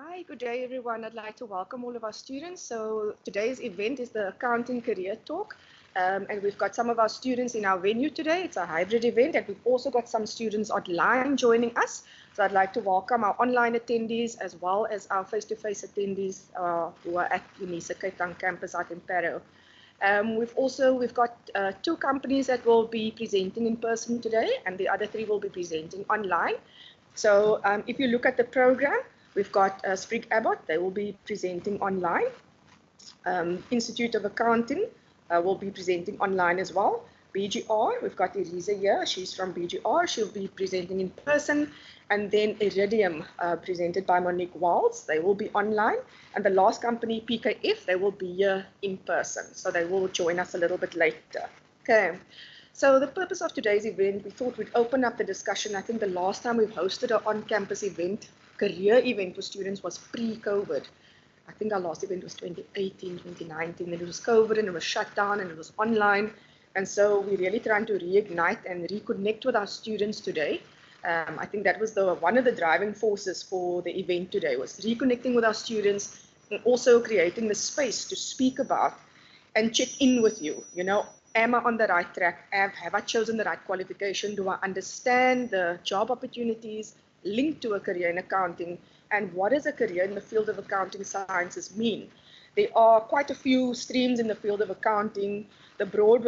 Hi, good day everyone. I'd like to welcome all of our students. So today's event is the Accounting Career Talk. And we've got some of our students in our venue today. It's a hybrid event, and we've also got some students online joining us. So I'd like to welcome our online attendees as well as our face-to-face attendees who are at Unisa Cape Town campus out in Parow. We've got two companies that will be presenting in person today, and the other three will be presenting online. So if you look at the program, we've got Sprigg Abbott. They will be presenting online. Institute of Accounting will be presenting online as well. BGR, we've got Unisa here. She's from BGR. She'll be presenting in person. And then Iridium, presented by Monique Walls. They will be online. And the last company, PKF, they will be here in person. So they will join us a little bit later. Okay. So the purpose of today's event, we thought we'd open up the discussion. I think the last time we've hosted an on-campus event, career event for students, was pre-COVID. I think our last event was 2018, 2019, and it was COVID and it was shut down and it was online. And so we're really trying to reignite and reconnect with our students today. I think that was one of the driving forces for the event today, was reconnecting with our students and also creating the space to speak about and check in with you. You know, am I on the right track? Have I chosen the right qualification? Do I understand the job opportunities linked to a career in accounting? And what does a career in the field of accounting sciences mean? There are quite a few streams in the field of accounting. The broad,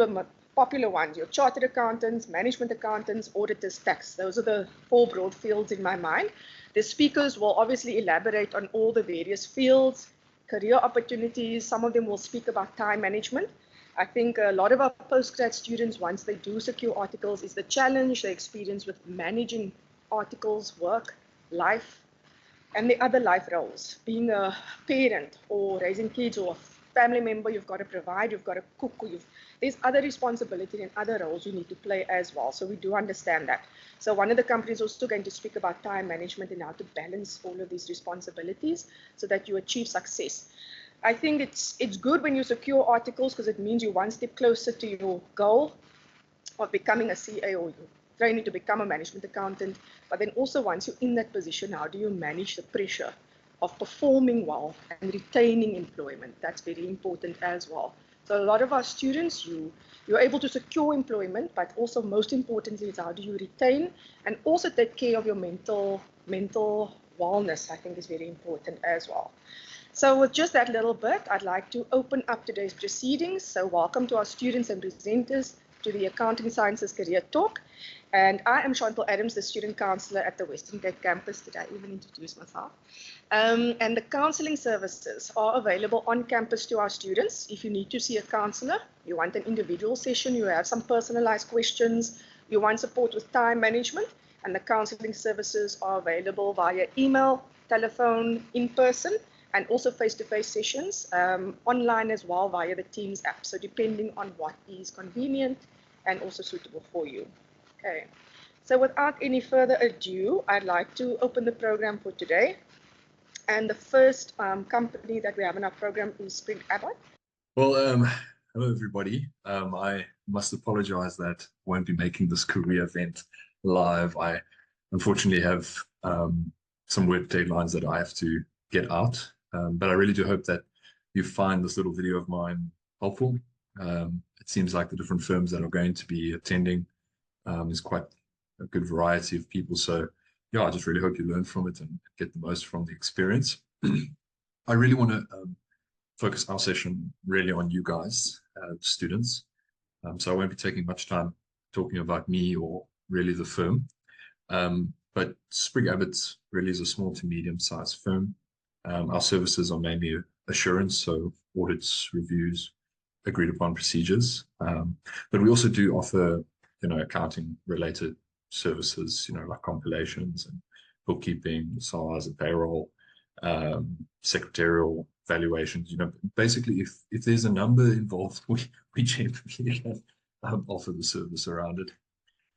popular ones, your chartered accountants, management accountants, auditors, tax. Those are the four broad fields in my mind. The speakers will obviously elaborate on all the various fields, career opportunities. Some of them will speak about time management. I think a lot of our postgrad students, once they do secure articles, is the challenge they experience with managing articles, work, life, and the other life roles. Being a parent or raising kids or a family member, you've got to provide, you've got to cook, there's other responsibility and other roles you need to play as well. So we do understand that. So one of the companies is also going to speak about time management and how to balance all of these responsibilities so that you achieve success. I think it's good when you secure articles because it means you're one step closer to your goal of becoming a CA or you're training to become a management accountant. But then also once you're in that position, how do you manage the pressure of performing well and retaining employment? That's very important as well. So a lot of our students, you're able to secure employment, but also most importantly is how do you retain and also take care of your mental wellness, I think is very important as well. So with just that little bit, I'd like to open up today's proceedings. So welcome to our students and presenters to the Accounting Sciences Career Talk. And I am Chantal Adams, the student counselor at the Western Cape campus. Did I even introduce myself? And the counseling services are available on campus to our students. If you need to see a counselor, you want an individual session, you have some personalized questions, you want support with time management, and the counseling services are available via email, telephone, in person, and also face-to-face sessions, online as well via the Teams app. So depending on what is convenient and also suitable for you. Okay, so without any further ado, I'd like to open the program for today. And the first company that we have in our program is Sprigg Abbott. Well, hello everybody. I must apologize that I won't be making this career event live. I unfortunately have some work deadlines that I have to get out. But I really do hope that you find this little video of mine helpful. It seems like the different firms that are going to be attending is quite a good variety of people. So yeah, I just really hope you learn from it and get the most from the experience. I really want to focus our session really on you guys, students. So I won't be taking much time talking about me or really the firm. But Sprigg Abbott really is a small to medium-sized firm. Our services are mainly assurance, so audits, reviews, agreed upon procedures. But we also do offer, accounting related services, like compilations and bookkeeping, SARS, and payroll, secretarial valuations. Basically, if there's a number involved, we generally offer the service around it.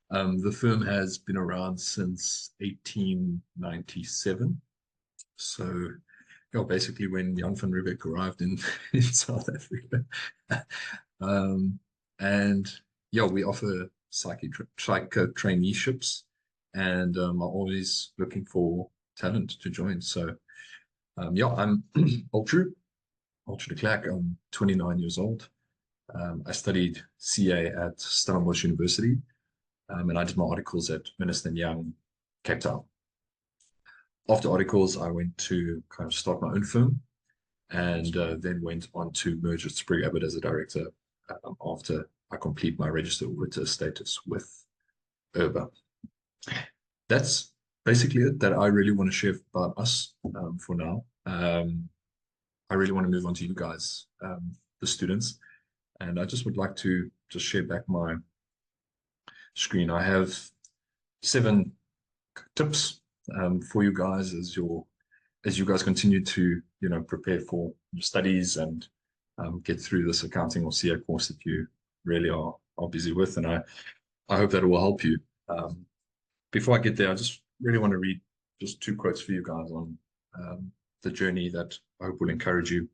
The firm has been around since 1897. So, basically when Jan van Riebeeck arrived in South Africa. And yeah, we offer psych traineeships and are always looking for talent to join. So Yeah, I'm Ultra de Klerk. I'm 29 years old. I studied CA at Stellenbosch University, and I did my articles at Ernst & Young, Cape Town. After articles, I went to kind of start my own firm, and then went on to merge with Sprigg Abbott as a director after I complete my registered auditor status with IRBA. That's basically it that I really want to share about us for now. I really want to move on to you guys, the students, and I just would like to just share back my screen. I have 7 tips for you guys as you guys continue to prepare for your studies and get through this accounting or CA course that you really are busy with, and I hope that it will help you. Before I get there, I just really want to read just 2 quotes for you guys on the journey that I hope will encourage you.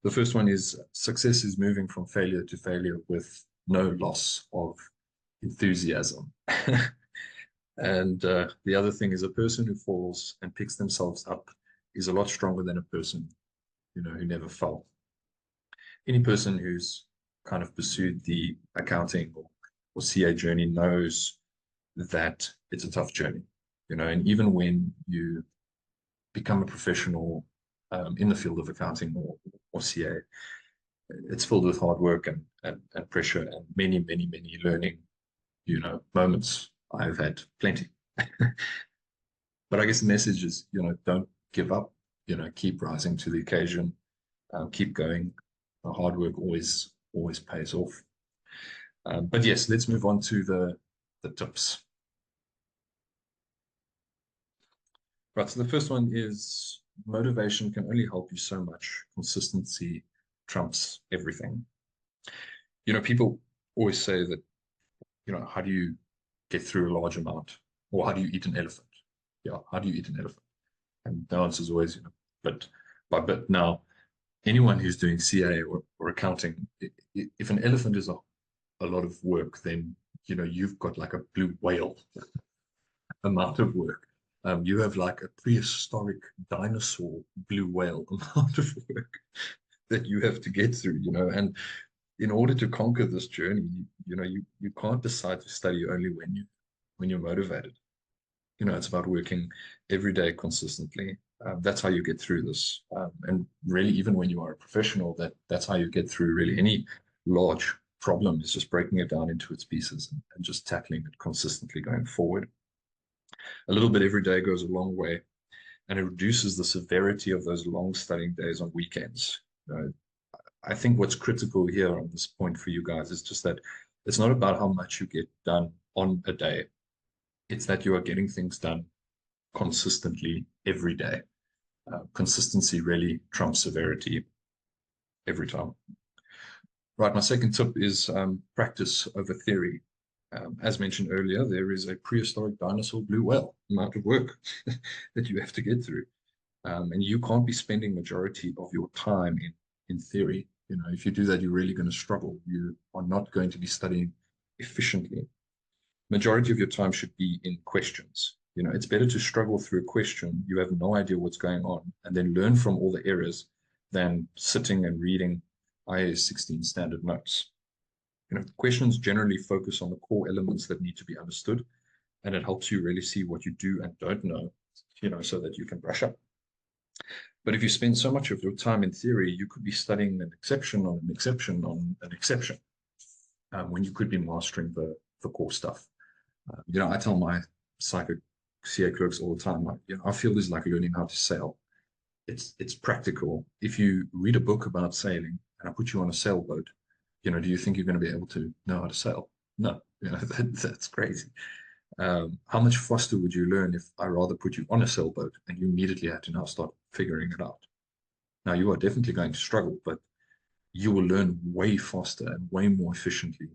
The first one is, success is moving from failure to failure with no loss of enthusiasm. And the other thing is, a person who falls and picks themselves up is a lot stronger than a person, who never fell. Any person who's kind of pursued the accounting or CA journey knows that it's a tough journey, and even when you become a professional in the field of accounting or CA, it's filled with hard work and pressure and many, many, many learning, moments. I've had plenty. But I guess the message is, don't give up, keep rising to the occasion, keep going. The hard work always pays off. But yes, let's move on to the tips. Right, so the first one is, motivation can only help you so much. Consistency trumps everything. People always say that, how do you get through a large amount? Or how do you eat an elephant? Yeah, how do you eat an elephant? And the answer is always, bit by bit. Now, anyone who's doing CA or accounting, if an elephant is a lot of work, then, you've got like a blue whale amount of work. You have like a prehistoric dinosaur blue whale amount of work that you have to get through, and in order to conquer this journey, you can't decide to study only when you're motivated. It's about working every day consistently. That's how you get through this. And really, even when you are a professional, that's how you get through really any large problem, is just breaking it down into its pieces and just tackling it consistently going forward. A little bit every day goes a long way, and it reduces the severity of those long studying days on weekends. I think what's critical here on this point for you guys is just that it's not about how much you get done on a day. It's that you are getting things done consistently every day. Consistency really trumps severity every time. Right, my second tip is practice over theory. As mentioned earlier, there is a prehistoric dinosaur blue whale amount of work that you have to get through. And you can't be spending majority of your time in theory. If you do that, you're really going to struggle. You are not going to be studying efficiently. Majority of your time should be in questions. It's better to struggle through a question, you have no idea what's going on, and then learn from all the errors than sitting and reading IAS 16 standard notes. Questions generally focus on the core elements that need to be understood, and it helps you really see what you do and don't know, so that you can brush up. But if you spend so much of your time in theory, you could be studying an exception on an exception on an exception, when you could be mastering the core stuff. I tell my psycho CA clerks all the time, our field is like learning how to sail. It's practical. If you read a book about sailing and I put you on a sailboat, do you think you're going to be able to know how to sail? No, that's crazy. How much faster would you learn if I rather put you on a sailboat and you immediately had to now start figuring it out? Now, you are definitely going to struggle, but you will learn way faster and way more efficiently.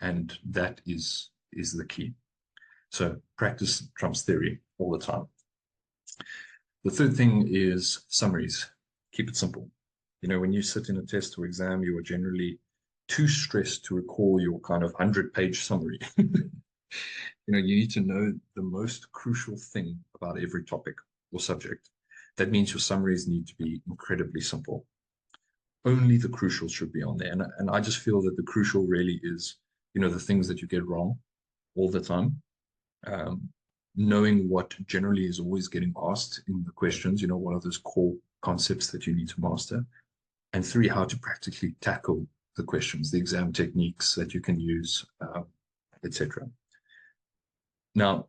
And that is the key. So practice trumps theory all the time. The third thing is summaries. Keep it simple. When you sit in a test or exam, you are generally too stressed to recall your kind of 100-page summary. You need to know the most crucial thing about every topic or subject. That means your summaries need to be incredibly simple. Only the crucial should be on there. And I just feel that the crucial really is, the things that you get wrong all the time. Knowing what generally is always getting asked in the questions, what are those core concepts that you need to master. And 3, how to practically tackle the questions, the exam techniques that you can use, etc. Now,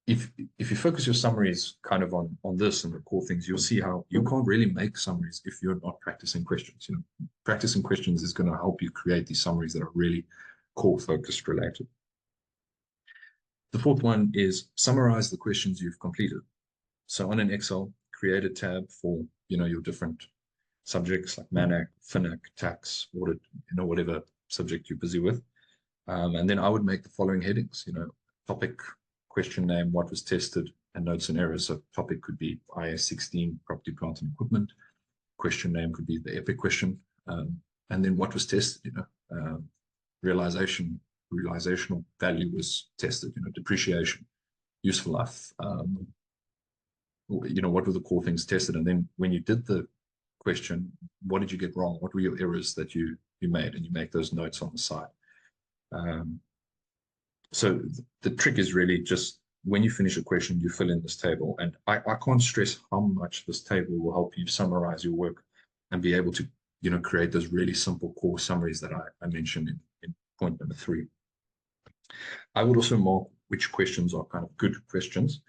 if you focus your summaries kind of on this and the core things, you'll see how you can't really make summaries if you're not practicing questions. Practicing questions is going to help you create these summaries that are really core focused related. The 4th one is summarize the questions you've completed. So on an Excel, create a tab for your different subjects like MANAC, FINAC, tax, audit, whatever subject you're busy with. And then I would make the following headings, topic, question name, what was tested, and notes and errors. So topic could be IACSA, property, plant, and equipment. Question name could be the EPIC question. And then what was tested, realizational value was tested, depreciation, useful life, what were the core things tested? And then when you did the question, what did you get wrong? What were your errors that you made? And you make those notes on the side. So the trick is really just when you finish a question, you fill in this table. And I can't stress how much this table will help you summarize your work and be able to, create those really simple core summaries that I mentioned in point number 3. I would also mark which questions are kind of good questions.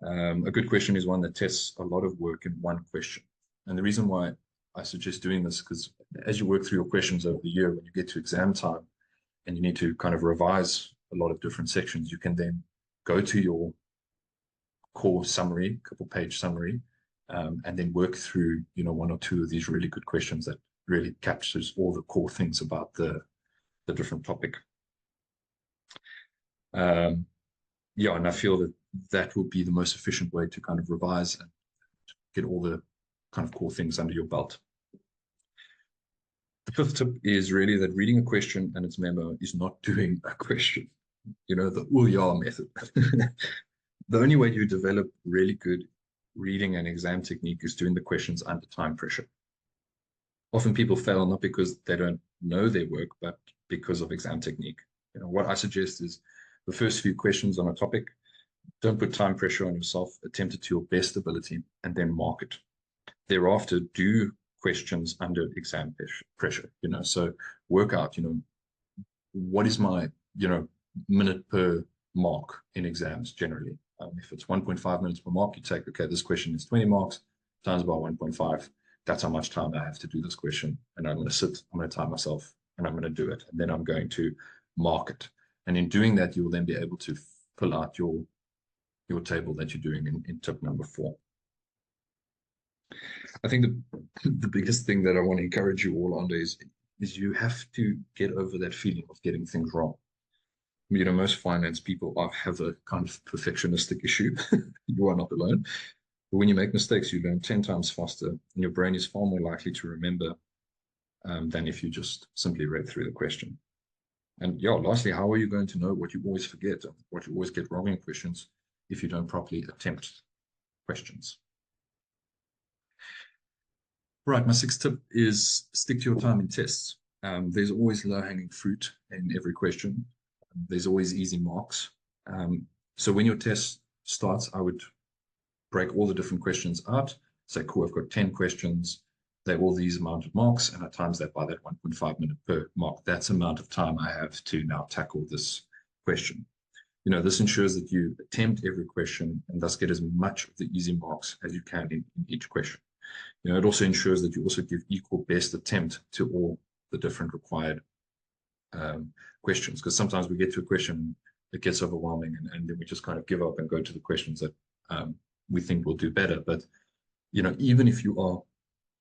A good question is one that tests a lot of work in one question. And the reason why I suggest doing this, because as you work through your questions over the year, when you get to exam time and you need to kind of revise a lot of different sections, you can then go to your core summary, couple page summary, and then work through, 1 or 2 of these really good questions that really captures all the core things about the different topic. And I feel that will be the most efficient way to kind of revise and get all the kind of core things under your belt. The 5th tip is really that reading a question and its memo is not doing a question, the ooh-yah method. The only way you develop really good reading and exam technique is doing the questions under time pressure. Often people fail not because they don't know their work, but because of exam technique. What I suggest is the first few questions on a topic, don't put time pressure on yourself, attempt it to your best ability, and then mark it. Thereafter, do questions under exam pressure, so work out, what is my, minute per mark in exams generally. If it's 1.5 minutes per mark, you take, okay, this question is 20 marks times by 1.5. That's how much time I have to do this question. And I'm going to time myself and I'm going to do it. And then I'm going to mark it. And in doing that, you will then be able to fill out your table that you're doing in tip number 4. I think the biggest thing that I want to encourage you all on is you have to get over that feeling of getting things wrong. Most finance people have a kind of perfectionistic issue. You are not alone. But when you make mistakes, you learn 10 times faster, and your brain is far more likely to remember than if you just simply read through the question. And lastly, how are you going to know what you always forget and what you always get wrong in questions if you don't properly attempt questions? Right, my 6th tip is stick to your time in tests. There's always low-hanging fruit in every question. There's always easy marks. So when your test starts, I would break all the different questions out. Say, cool, I've got 10 questions. They're all these amount of marks, and I times that by that 1.5 minute per mark. That's the amount of time I have to now tackle this question. This ensures that you attempt every question and thus get as much of the easy marks as you can in each question. It also ensures that you also give equal best attempt to all the different required questions, because sometimes we get to a question, it gets overwhelming, and then we just kind of give up and go to the questions that we think will do better. But, even if you are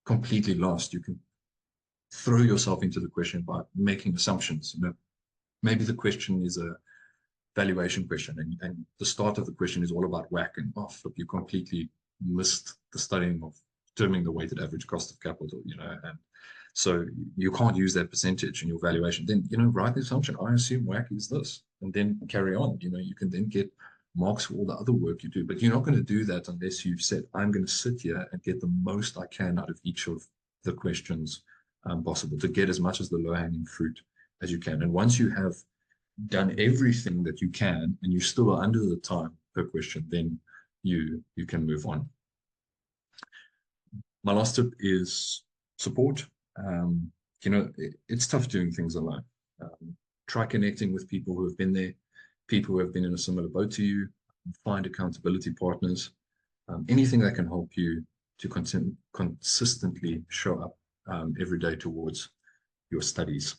completely lost, you can throw yourself into the question by making assumptions. Maybe the question is a valuation question, and the start of the question is all about WACC, and you completely missed the studying of determining the weighted average cost of capital, and so you can't use that percentage in your valuation. Then, write the assumption, I assume WACC is this, and then carry on. You can then get marks for all the other work you do. But you're not going to do that unless you've said, I'm going to sit here and get the most I can out of each of the questions possible, to get as much as the low-hanging fruit as you can. And once you have done everything that you can and you still are under the time per question, then you can move on. My last tip is support. It's tough doing things alone. Try connecting with people who have been there, people who have been in a similar boat to you. Find accountability partners, anything that can help you to consistently show up every day towards your studies.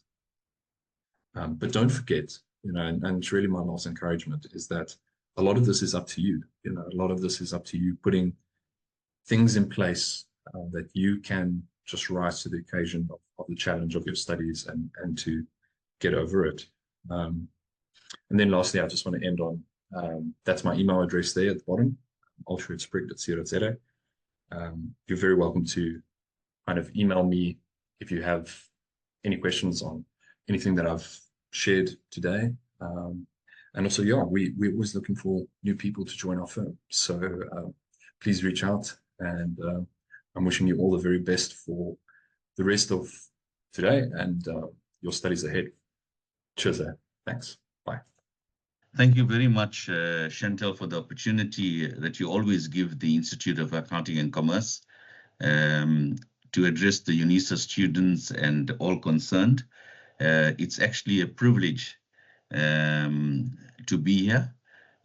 But don't forget, and it's really my last encouragement, is that a lot of this is up to you. A lot of this is up to you putting things in place that you can just rise to the occasion of the challenge of your studies and to get over it. And then lastly, I just want to end on, that's my email address there at the bottom, ultra@sprigg.co.za. You're very welcome to kind of email me if you have any questions on anything that I've shared today. And also, we're always looking for new people to join our firm. So please reach out, and I'm wishing you all the very best for the rest of today and your studies ahead. Cheers. Thanks. Bye. Thank you very much, Chantel, for the opportunity that you always give the Institute of Accounting and Commerce to address the Unisa students and all concerned. It's actually a privilege to be here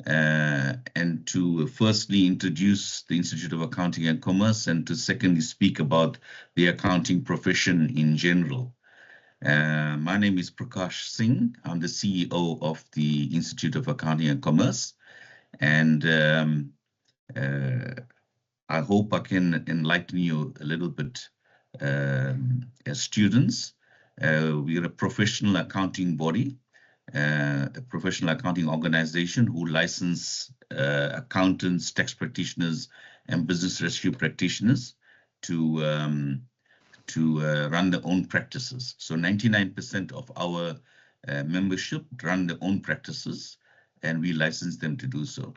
and to firstly introduce the Institute of Accounting and Commerce, and to secondly speak about the accounting profession in general. My name is Prakash Singh. I'm the CEO of the Institute of Accounting and Commerce, and I hope I can enlighten you a little bit as students. We are a professional accounting body, a professional accounting organization who license accountants, tax practitioners, and business rescue practitioners to run their own practices. So 99% of our membership run their own practices, and we license them to do so.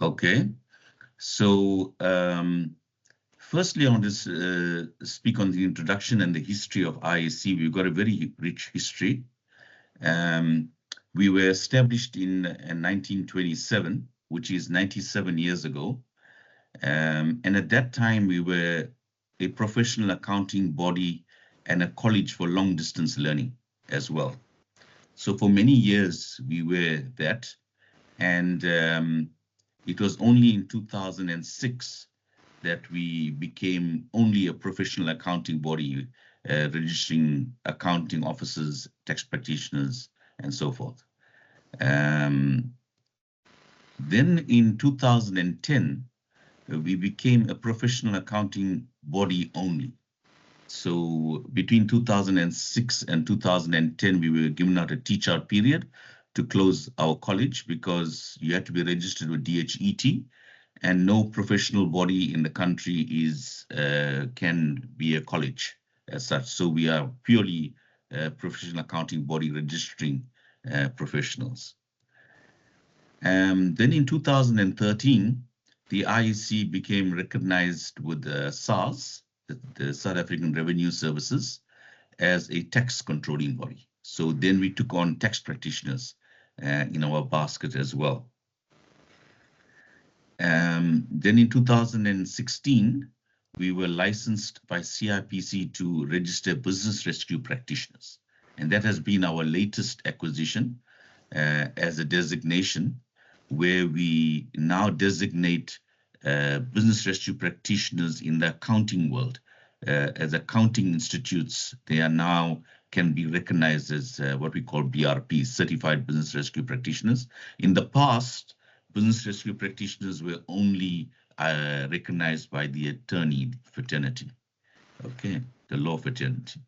Okay, so firstly, I want to speak on the introduction and the history of IAC. We've got a very rich history. We were established in 1927, which is 97 years ago. And at that time, we were a professional accounting body and a college for long distance learning as well. So for many years, we were that. And it was only in 2006 that we became only a professional accounting body, registering accounting officers, tax practitioners, and so forth. Then in 2010, we became a professional accounting body only. So between 2006 and 2010, we were given out a teach-out period to close our college because you had to be registered with DHET, and no professional body in the country can be a college as such. So we are purely a professional accounting body registering professionals. Then in 2013, the IAC became recognized with SARS, the South African Revenue Services, as a tax controlling body. So then we took on tax practitioners in our basket as well. Then in 2016, we were licensed by CIPC to register business rescue practitioners. And that has been our latest acquisition as a designation, where we now designate business rescue practitioners in the accounting world as accounting institutes. They are now can be recognized as what we call BRP, Certified Business Rescue Practitioners. In the past, business rescue practitioners were only recognized by the attorney fraternity, okay, the law fraternity.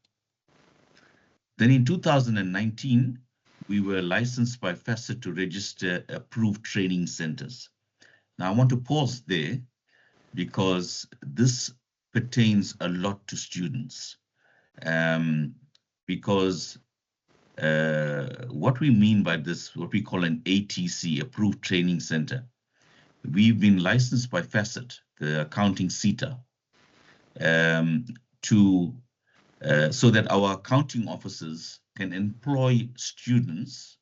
Then in 2019, we were licensed by FACET to register approved training centers. Now, I want to pause there because this pertains a lot to students. Because what we mean by this, what we call an ATC, approved training center, we've been licensed by Facet, the accounting CETA, so that our accounting officers can employ students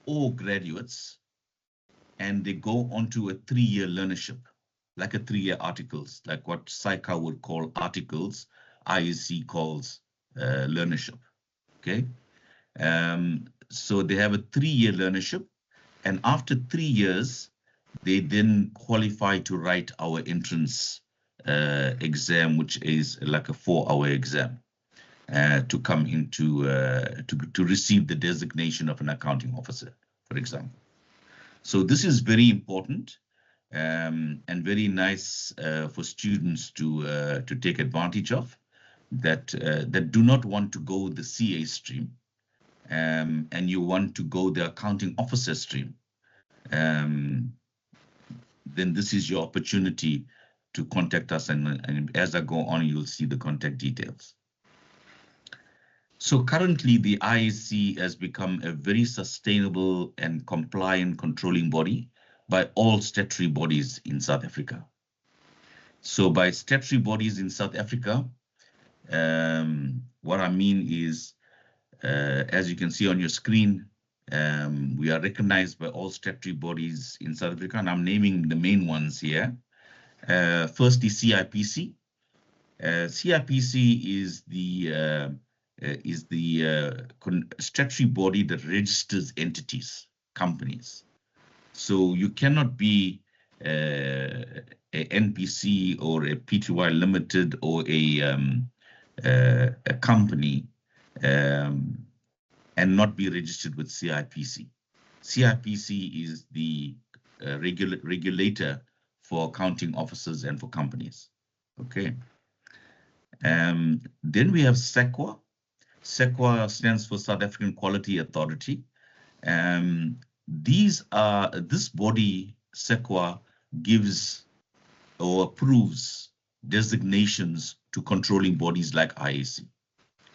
or graduates, and they go onto a 3-year learnership, like a 3-year articles, like what SICA would call articles, IAC calls learnership. Okay, so they have a 3-year learnership, and after 3 years, they then qualify to write our entrance exam, which is like a 4-hour exam, to come into to receive the designation of an accounting officer, for example. So this is very important and very nice for students to take advantage of, that do not want to go the CA stream, and you want to go the accounting officer stream. Then this is your opportunity to contact us, and as I go on, you'll see the contact details. So currently, the IAC has become a very sustainable and compliant controlling body by all statutory bodies in South Africa. So by statutory bodies in South Africa, what I mean is, as you can see on your screen, we are recognized by all statutory bodies in South Africa, and I'm naming the main ones here. Firstly, CIPC. CIPC is the statutory body that registers entities, companies. So you cannot be a NPC or a Pty Limited or a company and not be registered with CIPC. CIPC is the regulator for accounting officers and for companies. Okay. Then we have SEQA. SEQA stands for South African Quality Authority. This body, SEQA, gives or approves designations to controlling bodies like IAC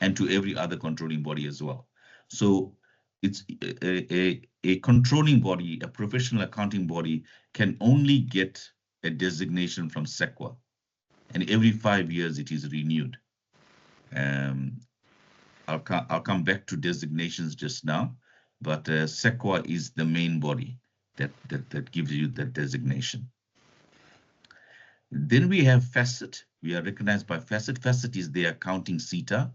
and to every other controlling body as well. So it's a controlling body, a professional accounting body, can only get a designation from SEQA, and every 5 years it is renewed. I'll come back to designations just now, but SEQA is the main body that gives you that designation. Then we have Facet. We are recognized by Facet. Facet is the accounting CETA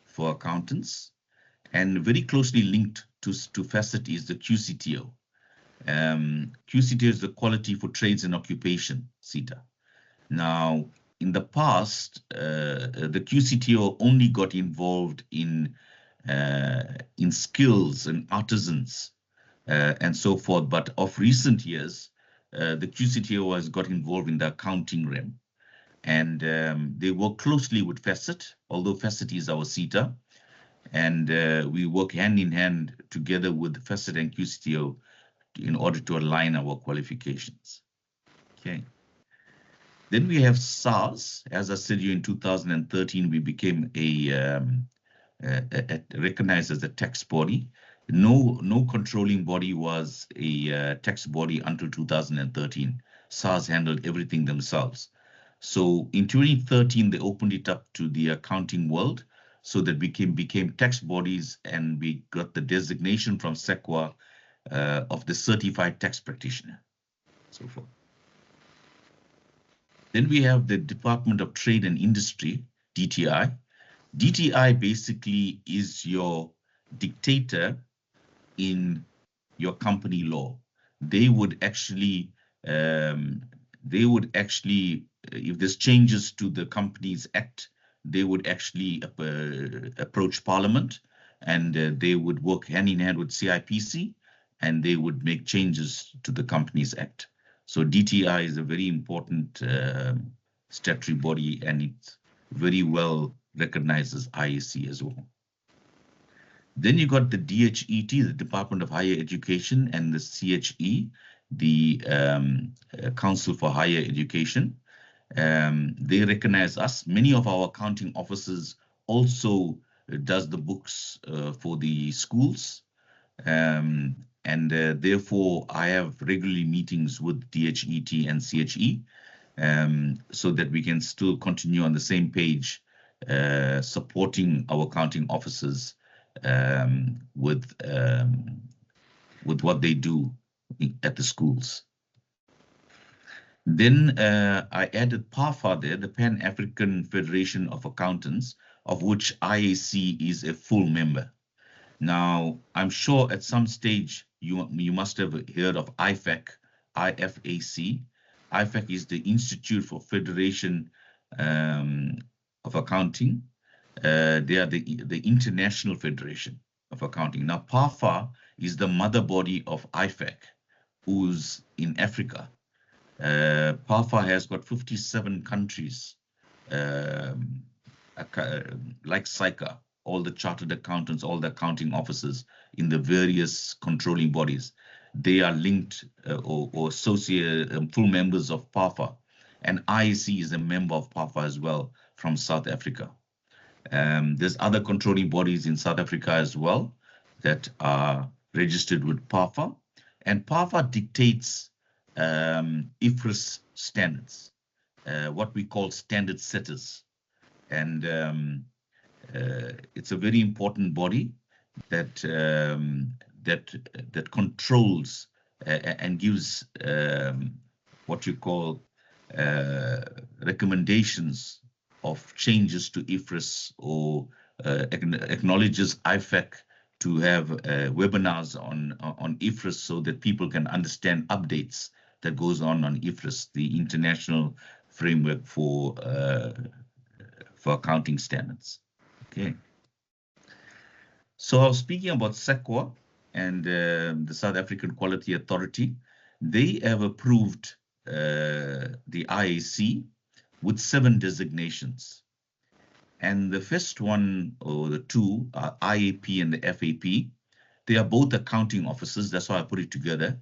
for accountants, and very closely linked to Facet is the QCTO. QCTO is the Quality for Trades and Occupation CETA. Now, in the past, the QCTO only got involved in skills and artisans and so forth. But of recent years, the QCTO has got involved in the accounting realm, and they work closely with Facet, although Facet is our CETA, and we work hand in hand together with Facet and QCTO in order to align our qualifications. Okay. Then we have SARS. As I said, in 2013, we became recognized as a tax body. No controlling body was a tax body until 2013. SARS handled everything themselves. So in 2013, they opened it up to the accounting world, so that we became tax bodies, and we got the designation from SEQA of the certified tax practitioner, so forth. Then we have the Department of Trade and Industry, DTI. DTI basically is your dictator in your company law. They would actually, if there's changes to the Companies Act, they would actually approach Parliament, and they would work hand in hand with CIPC, and they would make changes to the Companies Act. So DTI is a very important statutory body, and it's very well recognized as IAC as well. Then you got the DHET, the Department of Higher Education, and the CHE, the Council for Higher Education. They recognize us. Many of our accounting officers also does the books for the schools. and therefore I have regularly meetings with DHET and CHE, so that we can still continue on the same page, supporting our accounting officers with what they do at the schools. Then I added PAFA there, the Pan-African Federation of Accountants, of which IAC is a full member. Now, I'm sure at some stage you must have heard of IFAC, IFAC. IFAC is the Institute for Federation of Accounting. They are the International Federation of Accounting. Now, PAFA is the mother body of IFAC, who's in Africa. PAFA has got 57 countries, like SICA, all the chartered accountants, all the accounting officers in the various controlling bodies. They are linked or associate full members of PAFA, and IAC is a member of PAFA as well from South Africa. There's other controlling bodies in South Africa as well that are registered with PAFA, and PAFA dictates IFRS standards, what we call standard setters, and it's a very important body that that controls and gives what you call recommendations of changes to IFRS, or acknowledges IFAC to have webinars on IFRS so that people can understand updates that goes on IFRS, the international framework for accounting standards. Okay. So I was speaking about SAQA and the South African Quality Authority. They have approved the IAC with 7 designations. And the first one, or the two, are IAP and the FAP. They are both accounting officers. That's why I put it together.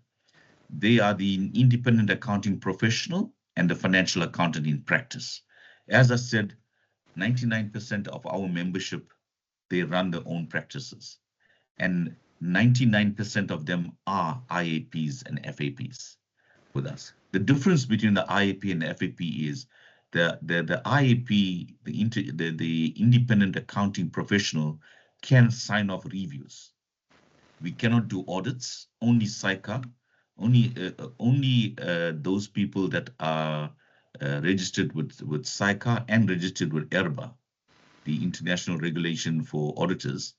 They are the independent accounting professional and the financial accountant in practice. As I said, 99% of our membership, they run their own practices. And 99% of them are IAPs and FAPs with us. The difference between the IAP and the FAP is the IAP, the independent accounting professional, can sign off reviews. We cannot do audits, only SICA, only those people that are registered with SICA and registered with IRBA, the International Regulation for Auditors.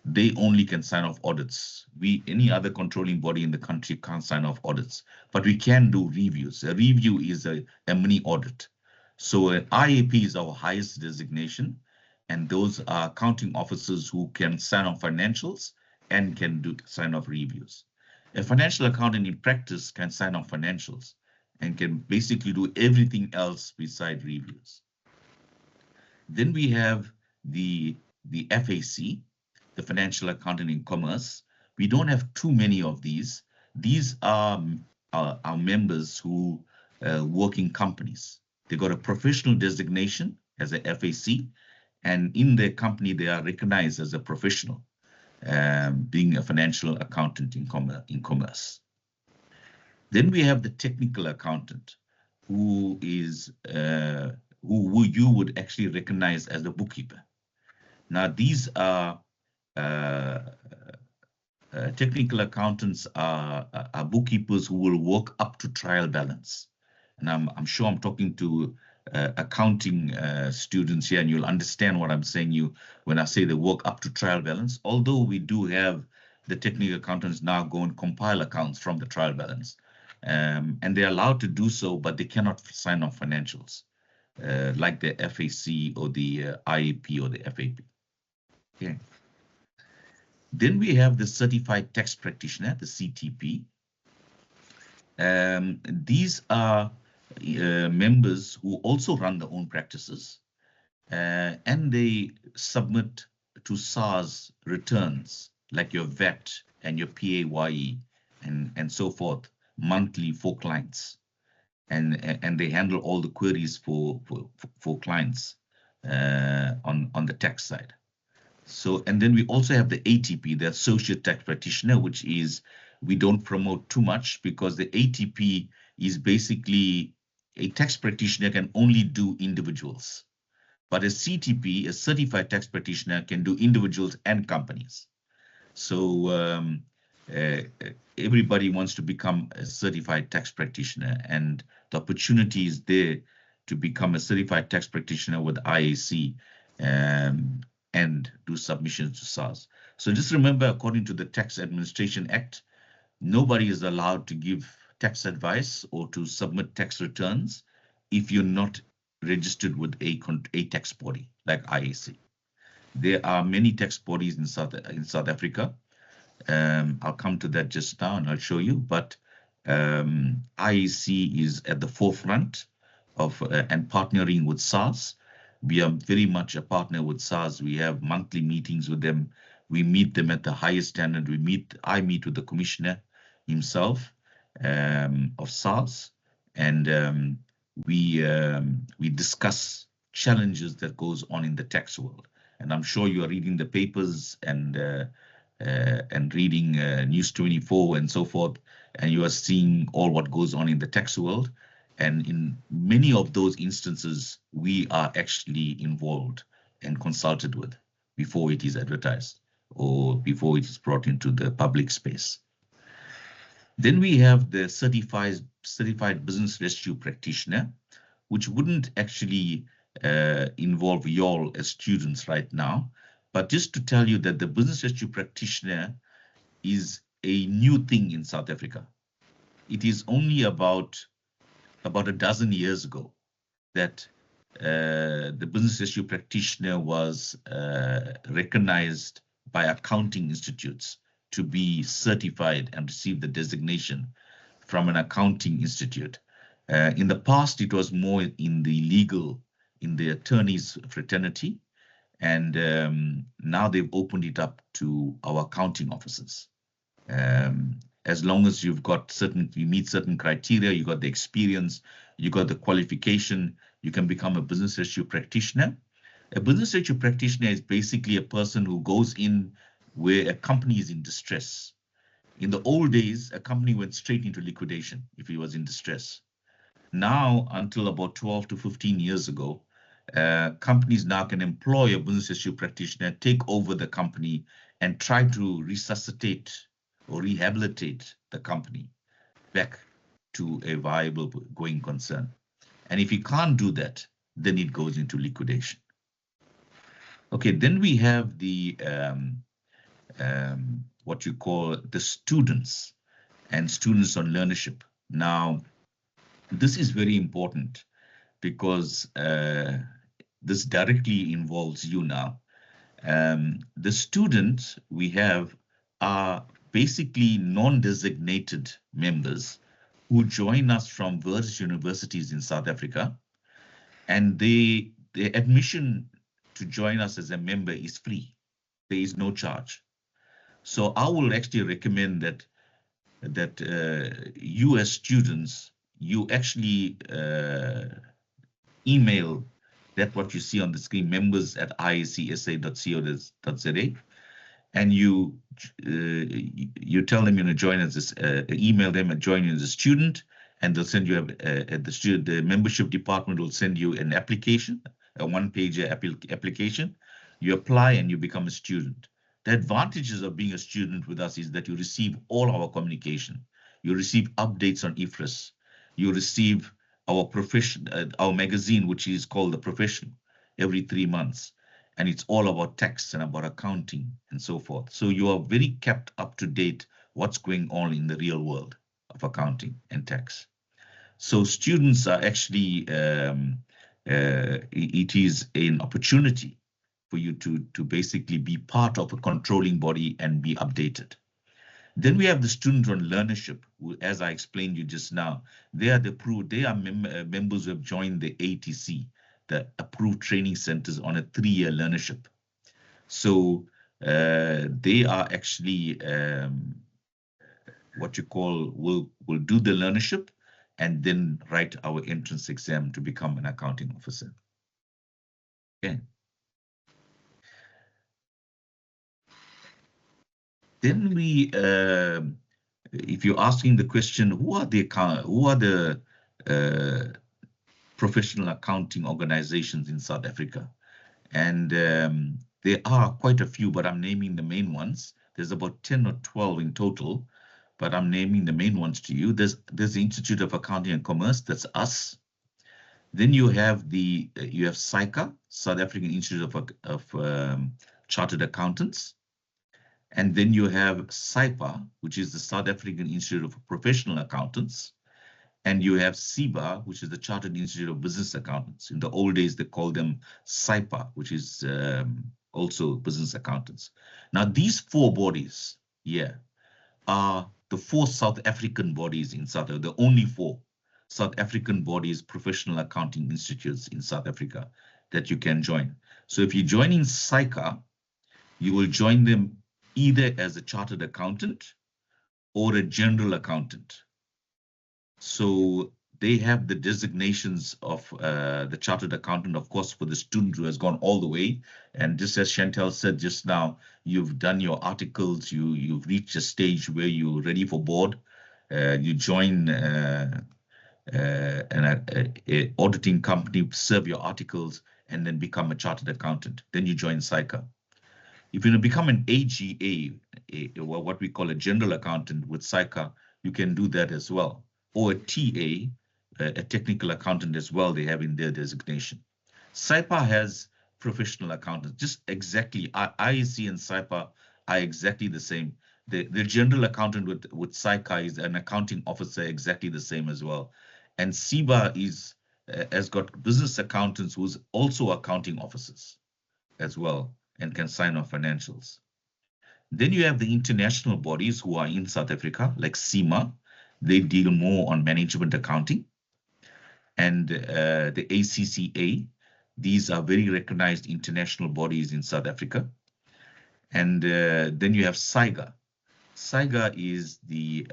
They only can sign off audits. Any other controlling body in the country can't sign off audits, but we can do reviews. A review is a mini audit. So an IAP is our highest designation, and those are accounting officers who can sign off financials and can sign off reviews. A financial accountant in practice can sign off financials and can basically do everything else beside reviews. Then we have the FAC, the Financial Accountant in Commerce. We don't have too many of these. These are our members who work in companies. They got a professional designation as a FAC, and in their company they are recognized as a professional, being a financial accountant in commerce. Then we have the technical accountant, who is who you would actually recognize as the bookkeeper. Now these are technical accountants are bookkeepers who will work up to trial balance. And I'm sure I'm talking to accounting students here, and you'll understand what I'm saying when I say they work up to trial balance. Although we do have the technical accountants now go and compile accounts from the trial balance, and they're allowed to do so, but they cannot sign off financials like the FAC or the IAP or the FAP. Okay. Then we have the Certified Tax Practitioner, the CTP. These are members who also run their own practices, and they submit to SARS returns like your VAT and your PAYE and so forth monthly for clients, and they handle all the queries for clients on the tax side. So, and then we also have the ATP, the Associate Tax Practitioner, which is we don't promote too much, because the ATP is basically a tax practitioner can only do individuals. But a CTP, a certified tax practitioner, can do individuals and companies. So everybody wants to become a certified tax practitioner, and the opportunity is there to become a certified tax practitioner with IAC and do submissions to SARS. So just remember, according to the Tax Administration Act, nobody is allowed to give tax advice or to submit tax returns if you're not registered with a tax body like IAC. There are many tax bodies in South Africa. I'll come to that just now and I'll show you, but IAC is at the forefront of and partnering with SARS. We are very much a partner with SARS. We have monthly meetings with them. We meet them at the highest standard. I meet with the commissioner himself of SARS, and we discuss challenges that goes on in the tax world. And I'm sure you are reading the papers and reading News 24 and so forth, and you are seeing all what goes on in the tax world. And in many of those instances, we are actually involved and consulted with before it is advertised or before it is brought into the public space. Then we have the certified business rescue practitioner, which wouldn't actually involve you all as students right now. But just to tell you that the business rescue practitioner is a new thing in South Africa. It is only about a dozen years ago that the business rescue practitioner was recognized by accounting institutes to be certified and receive the designation from an accounting institute. In the past, it was more in the attorneys fraternity, and now they've opened it up to our accounting officers. As long as you meet certain criteria, you got the experience, you got the qualification, you can become a business rescue practitioner. A business rescue practitioner is basically a person who goes in where a company is in distress. In the old days, a company went straight into liquidation if it was in distress. Now, until about 12 to 15 years ago, companies now can employ a business rescue practitioner, take over the company, and try to resuscitate or rehabilitate the company back to a viable going concern. And if you can't do that, then it goes into liquidation. Okay, then we have the what you call the students and students on learnership. Now, this is very important because this directly involves you now. The students we have are basically non-designated members who join us from various universities in South Africa, and their admission to join us as a member is free. There is no charge. So I will actually recommend that you as students, you actually email that what you see on the screen, members@iacsa.co.za, and you tell them join as email them and join as a student, and they'll send you the membership department will send you an application, a one-page application. You apply and you become a student. The advantages of being a student with us is that you receive all our communication. You receive updates on IFRS. You receive our our magazine, which is called The Profession, every 3 months. And it's all about tax and about accounting and so forth. So you are very kept up to date what's going on in the real world of accounting and tax. So students are actually, it is an opportunity for you to basically be part of a controlling body and be updated. Then we have the student on learnership, who, as I explained you just now, they are members who have joined the ATC, the approved training centers, on a 3-year learnership. So they are actually what you call will do the learnership and then write our entrance exam to become an accounting officer. Okay. Then we if you're asking the question, who are the professional accounting organizations in South Africa? And there are quite a few, but I'm naming the main ones. There's about 10 or 12 in total, but I'm naming the main ones to you. There's the Institute of Accounting and Commerce, that's us. Then you have SAICA, South African Institute of Chartered Accountants. And then you have SAIPA, which is the South African Institute of Professional Accountants. And you have SIBA, which is the Chartered Institute of Business Accountants. In the old days, they called them SAIPA, which is also business accountants. Now, these four bodies here are the four South African bodies in South Africa, the only four South African bodies, professional accounting institutes in South Africa that you can join. So if you join in SAICA, you will join them either as a chartered accountant or a general accountant. So they have the designations of the chartered accountant, of course, for the student who has gone all the way. And just as Chantel said just now, you've done your articles, you've reached a stage where you're ready for board. You join an auditing company, serve your articles, and then become a chartered accountant. Then you join SAICA. If you become an AGA, what we call a general accountant with SAICA, you can do that as well. Or a TA, a technical accountant as well, they have in their designation. SAIPA has professional accountants, just exactly. IAC and SAIPA are exactly the same. The general accountant with SAICA is an accounting officer, exactly the same as well. And SIBA has got business accountants who's also accounting officers as well and can sign off financials. Then you have the international bodies who are in South Africa, like CIMA. They deal more on management accounting. And the ACCA, these are very recognized international bodies in South Africa. And then you have SAIGA. SAIGA is the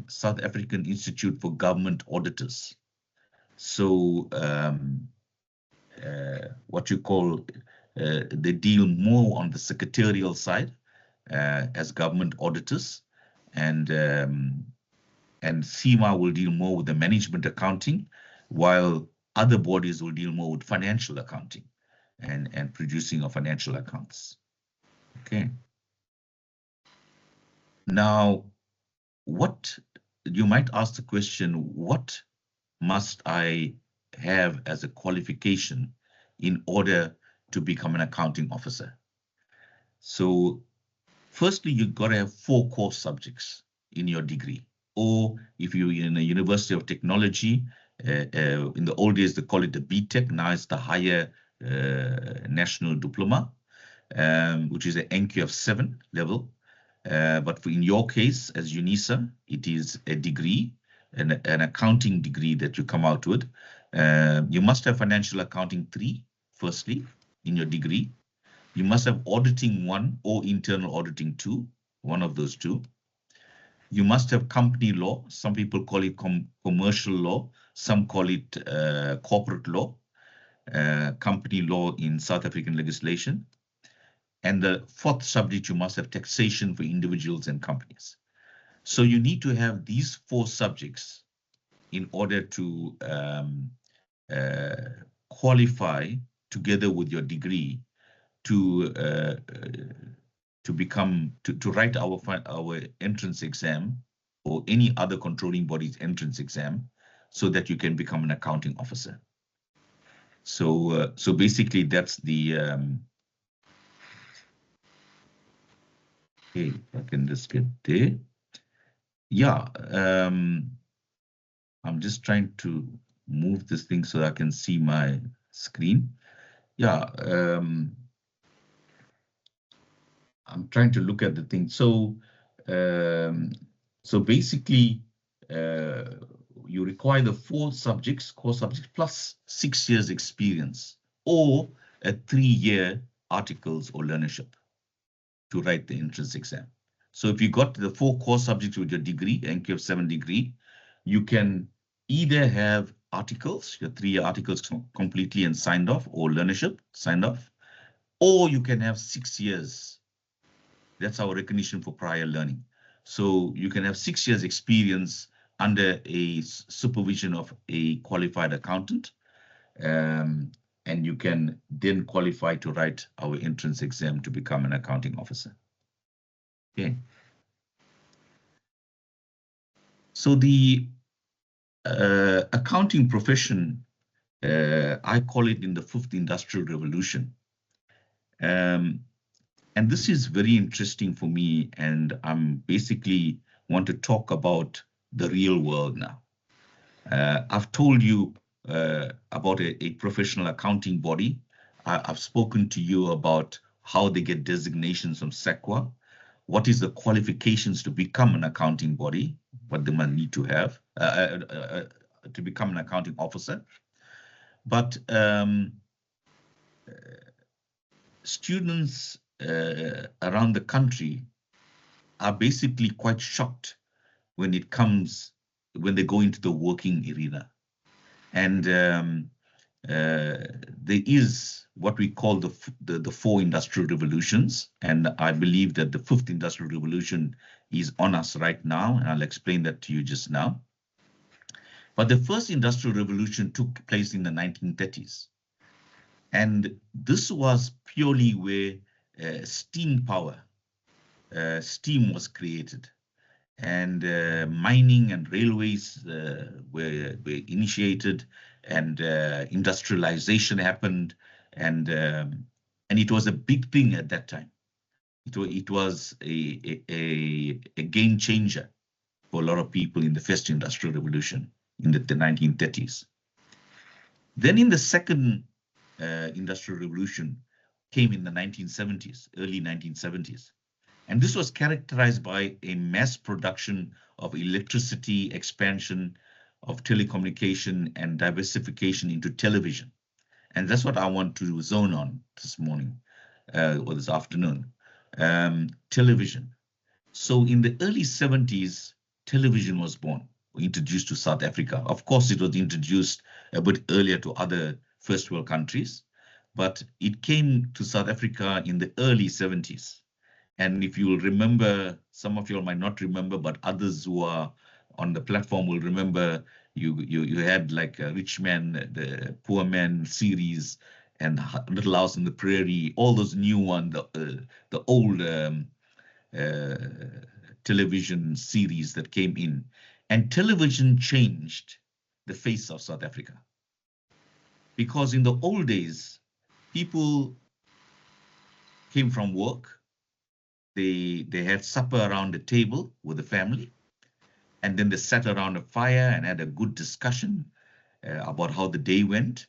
South African Institute for Government Auditors. So what you call, they deal more on the secretarial side as government auditors. And CIMA will deal more with the management accounting, while other bodies will deal more with financial accounting and producing of financial accounts. Okay. Now, what you might ask the question, what must I have as a qualification in order to become an accounting officer? So firstly, you've got to have 4 core subjects in your degree. Or if you're in a University of Technology, in the old days, they call it the BTech, now it's the higher national diploma, which is an NQF 7 level. But in your case, as Unisa, it is a degree, an accounting degree that you come out with. You must have financial accounting 3, firstly, in your degree. You must have auditing 1 or internal auditing 2, one of those 2. You must have company law. Some people call it commercial law. Some call it corporate law, company law in South African legislation. And the 4th subject, you must have taxation for individuals and companies. So you need to have these 4 subjects in order to qualify together with your degree to write our entrance exam or any other controlling body's entrance exam, so that you can become an accounting officer. So so basically that's the okay, I can just get there. Yeah, I'm just trying to move this thing so I can see my screen. Yeah, I'm trying to look at the thing. So so basically you require the 4 subjects, core subjects, plus 6 years experience or a 3-year articles or learnership to write the entrance exam. So if you got the 4 core subjects with your degree, NQF 7 degree, you can either have articles, your 3-year articles completely and signed off, or learnership signed off, or you can have 6 years. That's our recognition for prior learning. So you can have 6 years experience under a supervision of a qualified accountant. And you can then qualify to write our entrance exam to become an accounting officer. Okay. So the accounting profession, I call it in the 5th industrial revolution. And this is very interesting for me, and I'm basically want to talk about the real world now. I've told you about a professional accounting body. I've spoken to you about how they get designations from SEQA, what is the qualifications to become an accounting body, what they might need to have to become an accounting officer. But students around the country are basically quite shocked when they go into the working arena. And there is what we call the 4 industrial revolutions. And I believe that the 5th industrial revolution is on us right now. And I'll explain that to you just now. But the first industrial revolution took place in the 1930s. And this was purely where steam power, steam was created. And mining and railways were initiated, and industrialization happened, and it was a big thing at that time. It was a game changer for a lot of people in the first industrial revolution in the 1930s. Then in the second industrial revolution came in the 1970s, early 1970s. And this was characterized by a mass production of electricity, expansion of telecommunication, and diversification into television. And that's what I want to zone on this morning or this afternoon, television. So in the early 70s, television was born, introduced to South Africa. Of course, it was introduced a bit earlier to other first world countries, but it came to South Africa in the early 70s. And if you will remember, some of you all might not remember, but others who are on the platform will remember, you had like a Rich Man, the Poor Man series, and Little House on the Prairie, all those new ones, the old television series that came in. And television changed the face of South Africa. Because in the old days, people came from work, they had supper around the table with the family, and then they sat around a fire and had a good discussion about how the day went.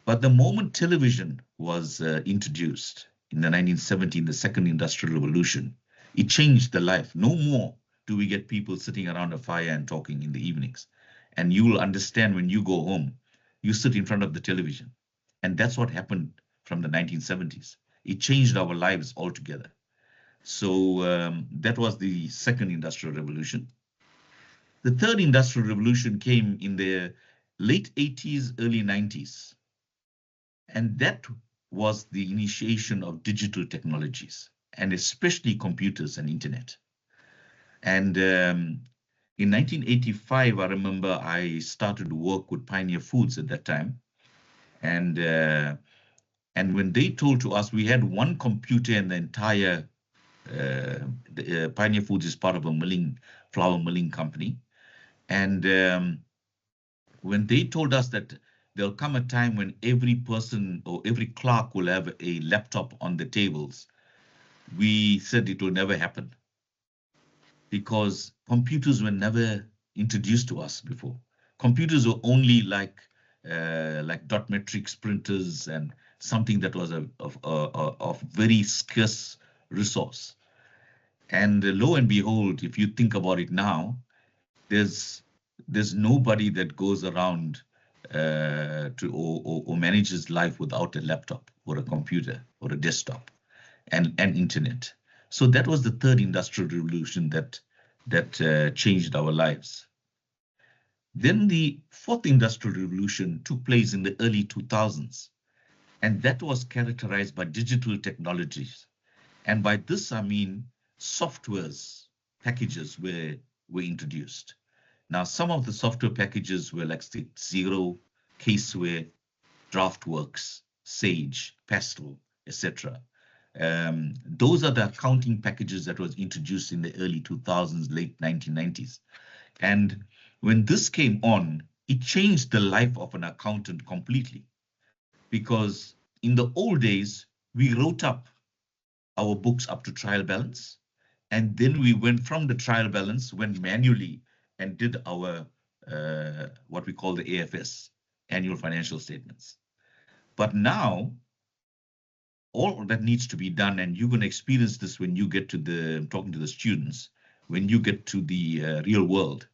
But the moment television was introduced in the 1970s, the second industrial revolution, it changed the life. No more do we get people sitting around a fire and talking in the evenings. And you will understand when you go home, you sit in front of the television. And that's what happened from the 1970s. It changed our lives altogether. So that was the second industrial revolution. The third industrial revolution came in the late 80s, early 90s. And that was the initiation of digital technologies, and especially computers and internet. And in 1985, I remember I started to work with Pioneer Foods at that time. And when they told to us, we had one computer in the entire Pioneer Foods is part of a flour milling company. And when they told us that there'll come a time when every person or every clerk will have a laptop on the tables, we said it will never happen, because computers were never introduced to us before. Computers were only like dot matrix printers and something that was of very scarce resource. And lo and behold, if you think about it now, there's nobody that goes around or manages life without a laptop or a computer or a desktop and internet. So that was the third industrial revolution that changed our lives. Then the fourth industrial revolution took place in the early 2000s, and that was characterized by digital technologies. And by this, I mean softwares packages were introduced. Now, some of the software packages were like Xero, Caseware, DraftWorks, Sage, Pastel, etc. Those are the accounting packages that was introduced in the early 2000s, late 1990s. And when this came on, it changed the life of an accountant completely. Because in the old days, we wrote up our books up to trial balance. And then we went from the trial balance, went manually and did our, what we call the AFS, annual financial statements. But now, all that needs to be done, and you're going to experience this when you get to the, talking to the students, when you get to the real world,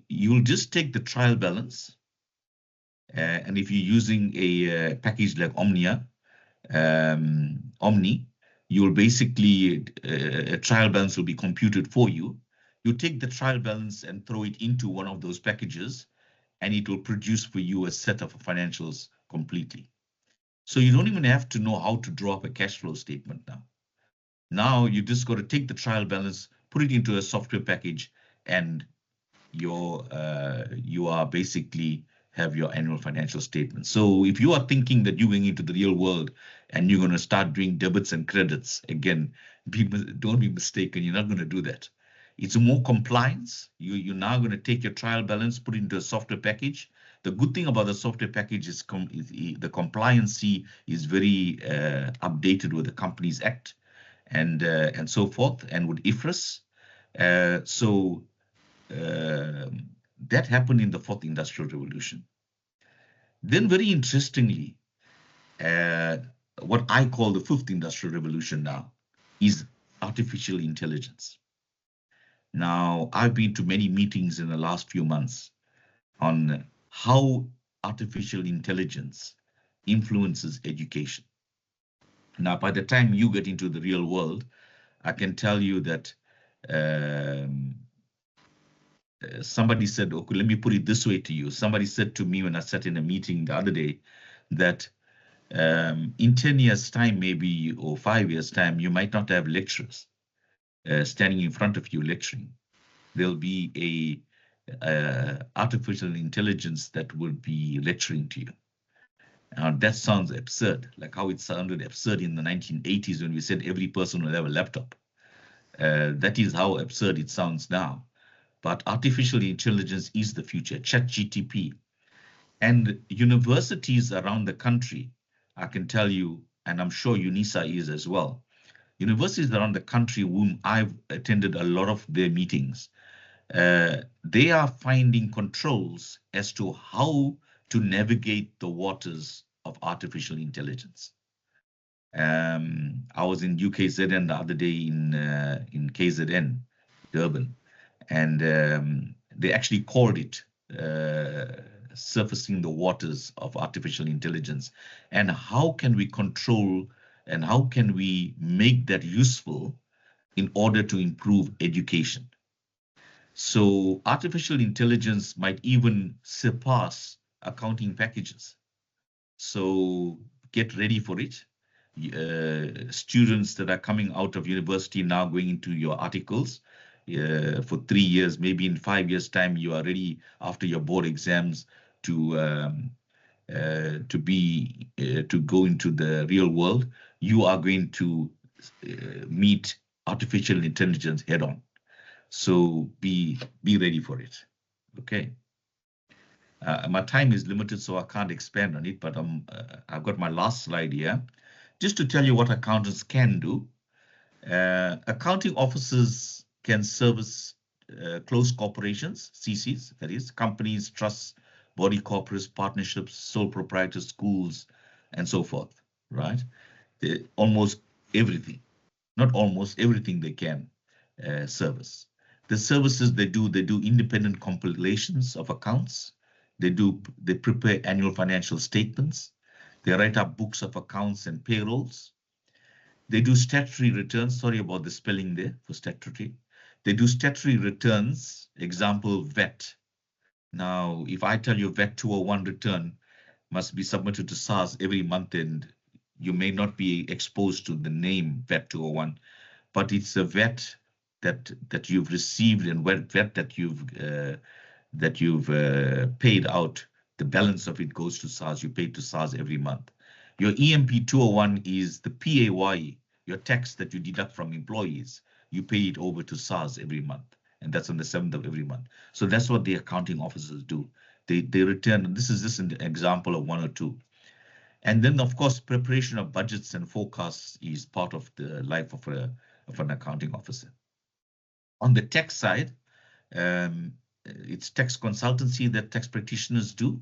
you'll just take the trial balance. And if you're using a package like Omni, you'll basically, a trial balance will be computed for you. You take the trial balance and throw it into one of those packages, and it will produce for you a set of financials completely. So you don't even have to know how to draw up a cash flow statement now. Now you just got to take the trial balance, put it into a software package, and you are basically have your annual financial statement. So if you are thinking that you're going into the real world and you're going to start doing debits and credits, again, don't be mistaken, you're not going to do that. It's more compliance. You're now going to take your trial balance, put it into a software package. The good thing about the software package is the compliancy is very updated with the Companies Act and so forth, and with IFRS. That happened in the fourth industrial revolution. Then very interestingly, what I call the fifth industrial revolution now is artificial intelligence. Now, I've been to many meetings in the last few months on how artificial intelligence influences education. Now, by the time you get into the real world, I can tell you that somebody said, okay, let me put it this way to you. Somebody said to me when I sat in a meeting the other day that in 10 years time, maybe, or 5 years time, you might not have lecturers standing in front of you lecturing. There'll be a artificial intelligence that will be lecturing to you. Now that sounds absurd, like how it sounded absurd in the 1980s when we said every person will have a laptop. That is how absurd it sounds now. But artificial intelligence is the future, ChatGPT. And universities around the country, I can tell you, and I'm sure Unisa is as well, universities around the country whom I've attended a lot of their meetings, they are finding controls as to how to navigate the waters of artificial intelligence. I was in UKZN the other day in KZN, Durban, and they actually called it surfacing the waters of artificial intelligence. And how can we control and how can we make that useful in order to improve education? So artificial intelligence might even surpass accounting packages. So get ready for it. Students that are coming out of university now going into your articles for 3 years, maybe in 5 years time, you are ready after your board exams to go into the real world. You are going to meet artificial intelligence head on. So be ready for it. Okay. My time is limited, so I can't expand on it, but I've got my last slide here. Just to tell you what accountants can do. Accounting officers can service close corporations, CCs, that is, companies, trusts, body corporates, partnerships, sole proprietors, schools, and so forth, right? Almost everything, not almost everything they can service. The services they do independent compilations of accounts. They prepare annual financial statements. They write up books of accounts and payrolls. They do statutory returns. Sorry about the spelling there for statutory. They do statutory returns, example, VAT. Now, if I tell you VAT 201 return must be submitted to SARS every month, and you may not be exposed to the name VAT 201, but it's a VAT that you've received and VAT that you've paid out, the balance of it goes to SARS. You pay to SARS every month. Your EMP 201 is the PAYE, your tax that you deduct from employees. You pay it over to SARS every month, and that's on the 7th of every month. So that's what the accounting officers do. They return, and this is just an example of one or two. And then, of course, preparation of budgets and forecasts is part of the life of an accounting officer. On the tax side, it's tax consultancy that tax practitioners do,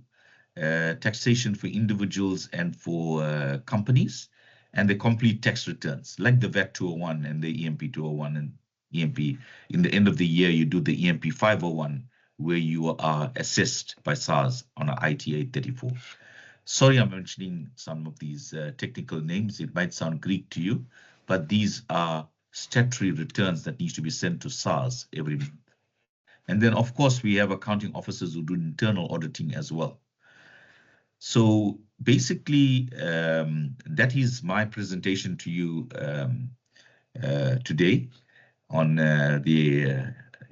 taxation for individuals and for companies, and the complete tax returns, like the VAT 201 and the EMP 201 and EMP. In the end of the year, you do the EMP 501, where you are assessed by SARS on an ITA 34. Sorry, I'm mentioning some of these technical names. It might sound Greek to you, but these are statutory returns that need to be sent to SARS every month. And then, of course, we have accounting officers who do internal auditing as well. So basically, that is my presentation to you today on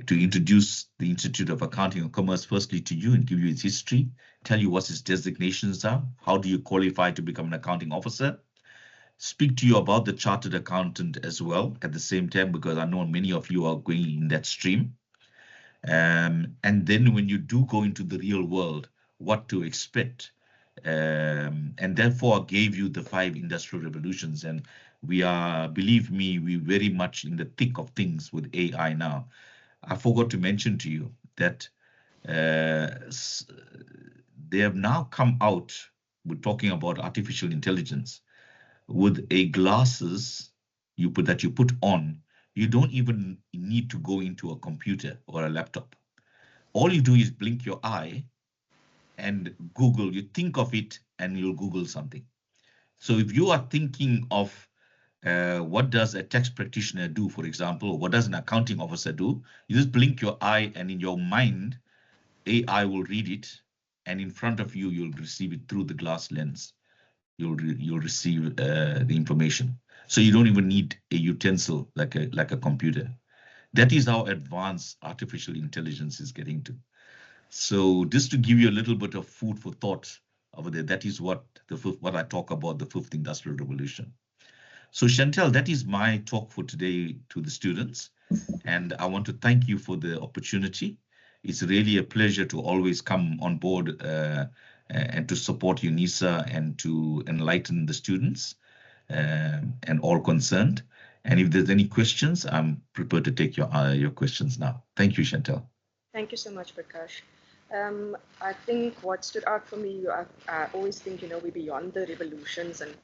to introduce the Institute of Accounting and Commerce firstly to you and give you its history, tell you what its designations are, how do you qualify to become an accounting officer, speak to you about the chartered accountant as well at the same time, because I know many of you are going in that stream. And then when you do go into the real world, what to expect. And therefore I gave you the 5 industrial revolutions, and we are, believe me, we're very much in the thick of things with AI now. I forgot to mention to you that they have now come out with talking about artificial intelligence with a glasses that you put on. You don't even need to go into a computer or a laptop. All you do is blink your eye and Google. You think of it and you'll Google something. So if you are thinking of what does a tax practitioner do, for example, or what does an accounting officer do, you just blink your eye and in your mind, AI will read it, and in front of you, you'll receive it through the glass lens. You'll receive the information. So you don't even need a utensil like a computer. That is how advanced artificial intelligence is getting to. So just to give you a little bit of food for thought over there, that is what I talk about, the 5th Industrial Revolution. So Chantel, that is my talk for today to the students. And I want to thank you for the opportunity. It's really a pleasure to always come on board and to support Unisa and to enlighten the students and all concerned. And if there's any questions, I'm prepared to take your questions now. Thank you, Chantel. Thank you so much, Prakash. I think what stood out for me, I always think, we're beyond the revolutions. And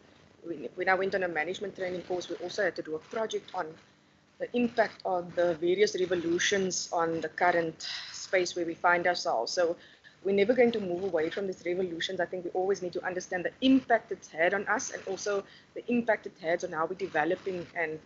when I went on a management training course, we also had to do a project on the impact of the various revolutions on the current space where we find ourselves. So we're never going to move away from these revolutions. I think we always need to understand the impact it's had on us, and also the impact it has on how we're developing and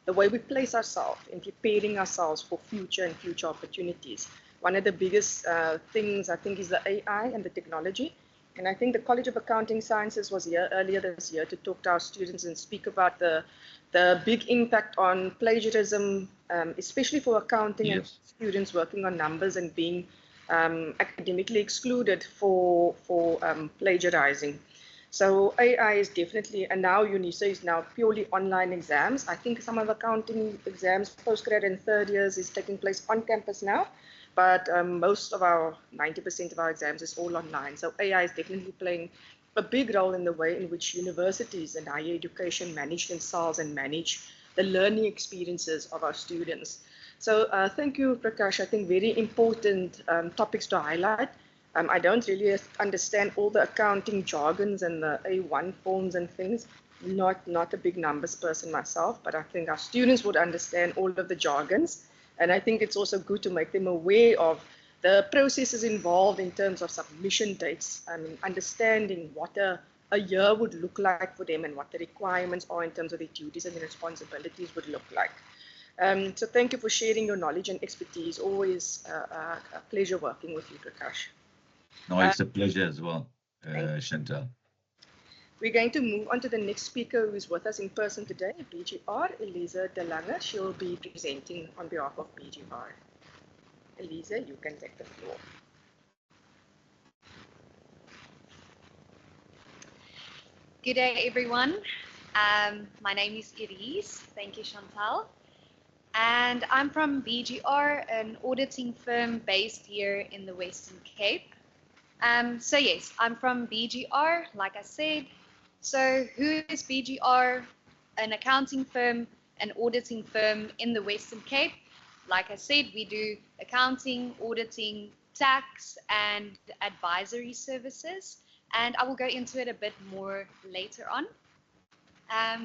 the way we place ourselves in preparing ourselves for future opportunities. One of the biggest things, I think, is the AI and the technology. And I think the College of Accounting Sciences was here earlier this year to talk to our students and speak about the big impact on plagiarism, especially for accounting and students working on numbers and being academically excluded for plagiarizing. So AI is definitely, and now Unisa is now purely online exams. I think some of accounting exams, postgrad and 3rd years, is taking place on campus now. But most of 90% of our exams is all online. So AI is definitely playing a big role in the way in which universities and higher education manage themselves and manage the learning experiences of our students. So thank you, Prakash. I think very important topics to highlight. I don't really understand all the accounting jargons and the A1 forms and things. Not a big numbers person myself, but I think our students would understand all of the jargons. And I think it's also good to make them aware of the processes involved in terms of submission dates and understanding what a year would look like for them and what the requirements are in terms of their duties and their responsibilities would look like. So thank you for sharing your knowledge and expertise. Always a pleasure working with you, Prakash. No, it's a pleasure as well, Chantal. We're going to move on to the next speaker who's with us in person today, BGR, Elisa De Lange. She'll be presenting on behalf of BGR. Elisa, you can take the floor. Good day, everyone. My name is Iris. Thank you, Chantal. And I'm from BGR, an auditing firm based here in the Western Cape. So yes, I'm from BGR, like I said. So who is BGR? An accounting firm, an auditing firm in the Western Cape. Like I said, we do accounting, auditing, tax, and advisory services. And I will go into it a bit more later on.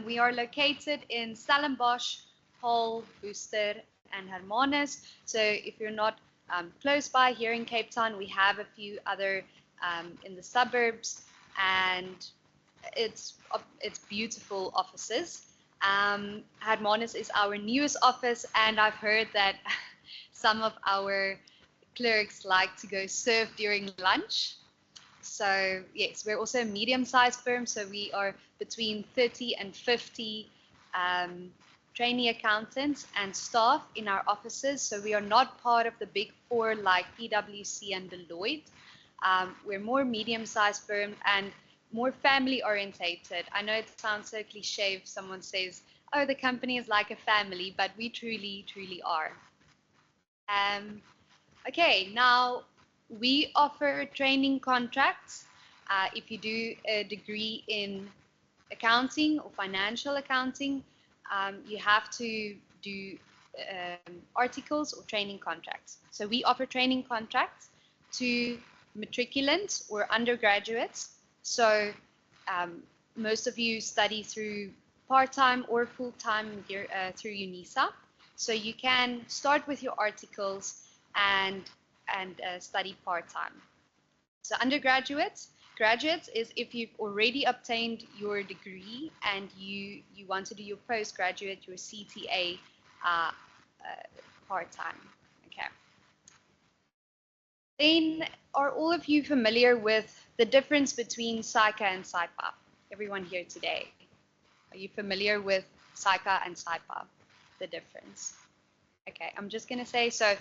We are located in Stellenbosch, Hull, Worcester, and Hermanus. So if you're not close by here in Cape Town, we have a few other in the suburbs, and it's beautiful offices. Hermanus is our newest office, and I've heard that some of our clerks like to go surf during lunch. So yes, we're also a medium-sized firm, so we are between 30 and 50 trainee accountants and staff in our offices. So we are not part of the big four like PwC and Deloitte. We're more medium-sized firm and more family-orientated. I know it sounds so cliche if someone says, oh, the company is like a family, but we truly, truly are. Okay, now we offer training contracts. If you do a degree in accounting or financial accounting, you have to do articles or training contracts. So we offer training contracts to matriculants or undergraduates. So most of you study through part-time or full-time through Unisa. So you can start with your articles and study part-time. So undergraduates, graduates is if you've already obtained your degree and you want to do your postgraduate, your CTA part-time. Okay. Then are all of you familiar with the difference between SAICA and SAIPA? Everyone here today, are you familiar with SAICA and SAIPA, the difference? Okay, I'm just going to say, so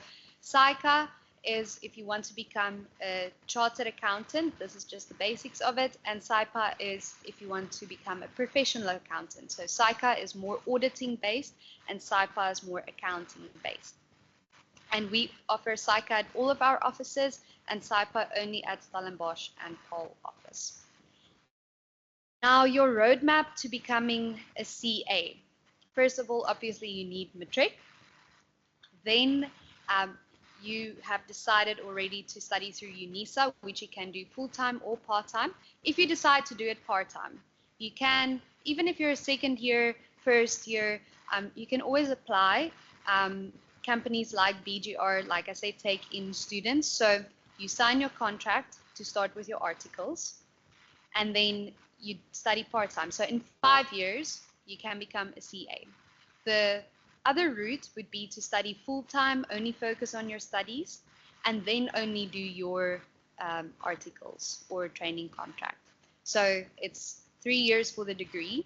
SAICA is if you want to become a chartered accountant, this is just the basics of it, and SAIPA is if you want to become a professional accountant. So SAICA is more auditing based and SAIPA is more accounting based. And we offer SAICA at all of our offices and SAIPA only at Stellenbosch and Hull office. Now your roadmap to becoming a CA. First of all, obviously you need matric. Then you have decided already to study through Unisa, which you can do full-time or part-time. If you decide to do it part-time, you can, even if you're a second year, first year, you can always apply. Companies like BGR, like I say, take in students. So you sign your contract to start with your articles, and then you study part-time. So in 5 years, you can become a CA. The other route would be to study full-time, only focus on your studies, and then only do your articles or training contract. So it's 3 years for the degree,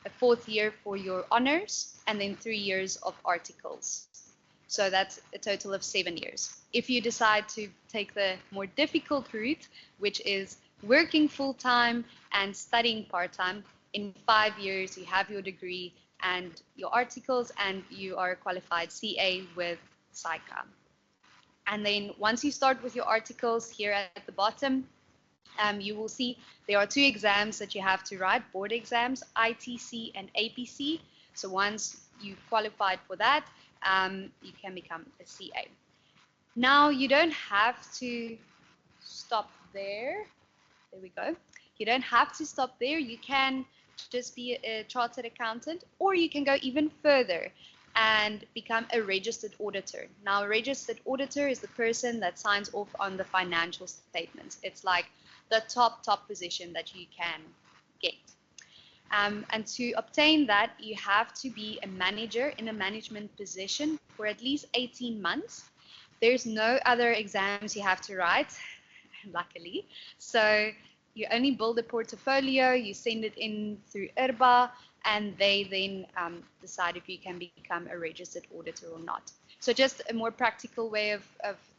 a 4th year for your honors, and then 3 years of articles. So that's a total of 7 years. If you decide to take the more difficult route, which is working full-time and studying part-time, in 5 years you have your degree and your articles, and you are a qualified CA with SAICA. And then once you start with your articles, here at the bottom, you will see there are 2 exams that you have to write, board exams, ITC and APC. So once you've qualified for that, you can become a CA. Now you don't have to stop there. There we go. You don't have to stop there. You can just be a chartered accountant, or you can go even further and become a registered auditor. Now, a registered auditor is the person that signs off on the financial statements. It's like the top position that you can get. And to obtain that, you have to be a manager in a management position for at least 18 months. There's no other exams you have to write, luckily. So You only build a portfolio, you send it in through IRBA, and they then decide if you can become a registered auditor or not. So just a more practical way of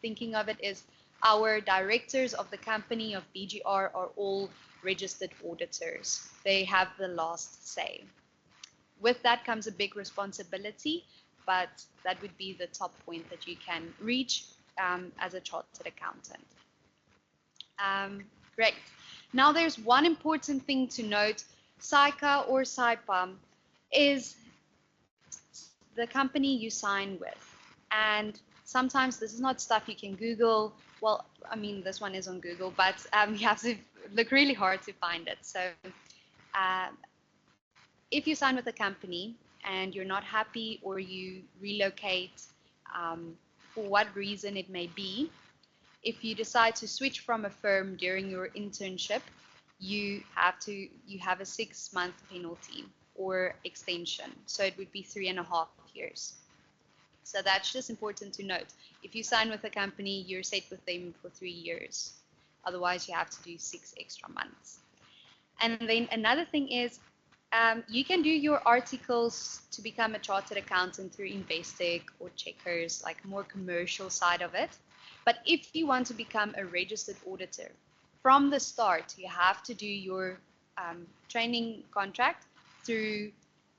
thinking of it is our directors of the company of BGR are all registered auditors. They have the last say. With that comes a big responsibility, but that would be the top point that you can reach as a chartered accountant. Great. Now there's one important thing to note. SAICA or SAIPA is the company you sign with. And sometimes this is not stuff you can Google. Well, I mean, this one is on Google, but you have to look really hard to find it. So if you sign with a company and you're not happy or you relocate, for what reason it may be, if you decide to switch from a firm during your internship, you have a 6-month penalty or extension. So it would be 3.5 years. So that's just important to note. If you sign with a company, you're set with them for 3 years. Otherwise, you have to do 6 extra months. And then another thing is, you can do your articles to become a chartered accountant through Investec or Checkers, like more commercial side of it. But if you want to become a registered auditor, from the start, you have to do your training contract through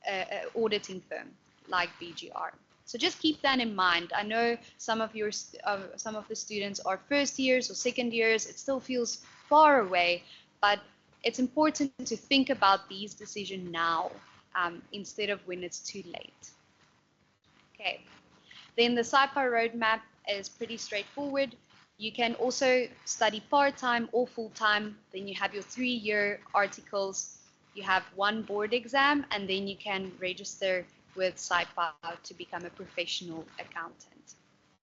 an auditing firm like BGR. So just keep that in mind. I know some of the students are first years or second years. It still feels far away, but it's important to think about these decisions now instead of when it's too late. Okay. Then the SAIPA roadmap is pretty straightforward. You can also study part-time or full-time. Then you have your 3-year articles. You have 1 board exam, and then you can register with SAIPA to become a professional accountant.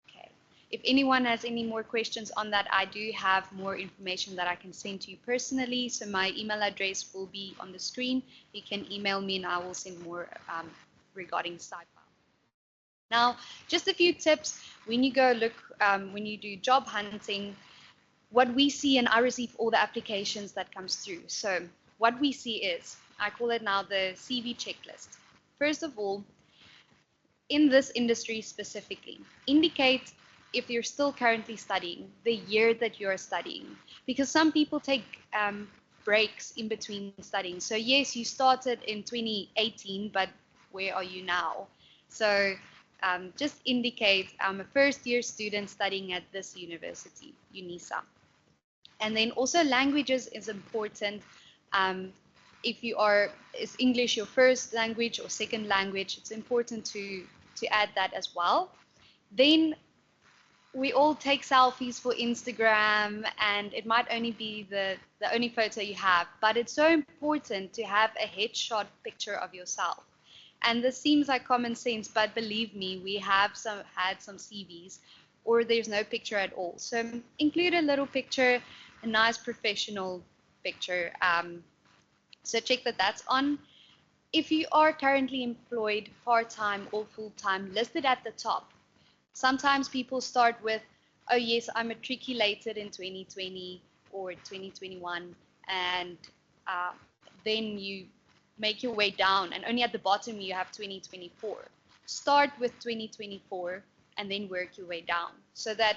Okay. If anyone has any more questions on that, I do have more information that I can send to you personally. So my email address will be on the screen. You can email me and I will send more regarding SAIPA. Now, just a few tips when you go look, when you do job hunting, what we see, and I receive all the applications that comes through. So what we see is, I call it now the CV checklist. First of all, in this industry specifically, indicate if you're still currently studying, the year that you're studying, because some people take breaks in between studying. So yes, you started in 2018, but where are you now? So just indicate I'm a first-year student studying at this university, Unisa. And then also languages is important. If is English your first language or second language, it's important to add that as well. Then we all take selfies for Instagram, and it might only be the only photo you have, but it's so important to have a headshot picture of yourself. And this seems like common sense, but believe me, we have had some CVs or there's no picture at all. So include a little picture, a nice professional picture. So check that that's on. If you are currently employed part-time or full-time, list it at the top. Sometimes people start with, oh yes, I matriculated in 2020 or 2021, and then you make your way down, and only at the bottom you have 2024. Start with 2024 and then work your way down so that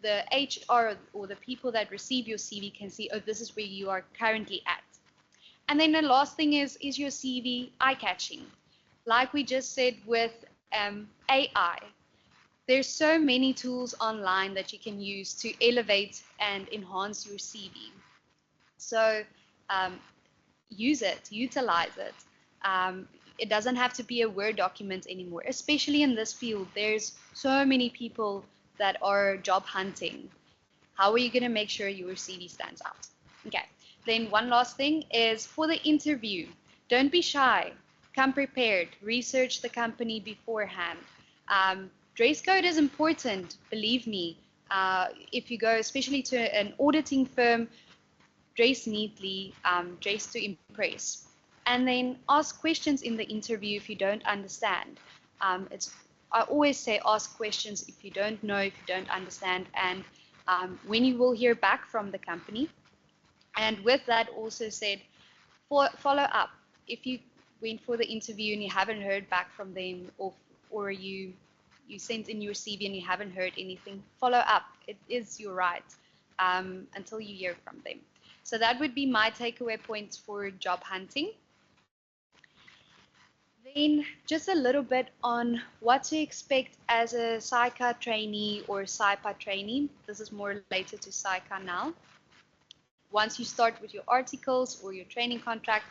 the HR or the people that receive your CV can see, oh, this is where you are currently at. And then the last thing is your CV eye-catching? Like we just said with AI, there's so many tools online that you can use to elevate and enhance your CV. So use it, utilize it. It doesn't have to be a Word document anymore, especially in this field. There's so many people that are job hunting. How are you going to make sure your CV stands out? Okay. Then one last thing is for the interview, don't be shy. Come prepared. Research the company beforehand. Dress code is important, believe me. If you go especially to an auditing firm, dress neatly, dress to impress. And then ask questions in the interview if you don't understand. I always say ask questions if you don't know, if you don't understand. And when you will hear back from the company, And with that also said, follow up. If you went for the interview and you haven't heard back from them, or you sent in your CV and you haven't heard anything, follow up. It is your right until you hear from them. So that would be my takeaway points for job hunting. Then just a little bit on what to expect as a SAICA trainee or SAIPA trainee. This is more related to SAICA now. Once you start with your articles or your training contract,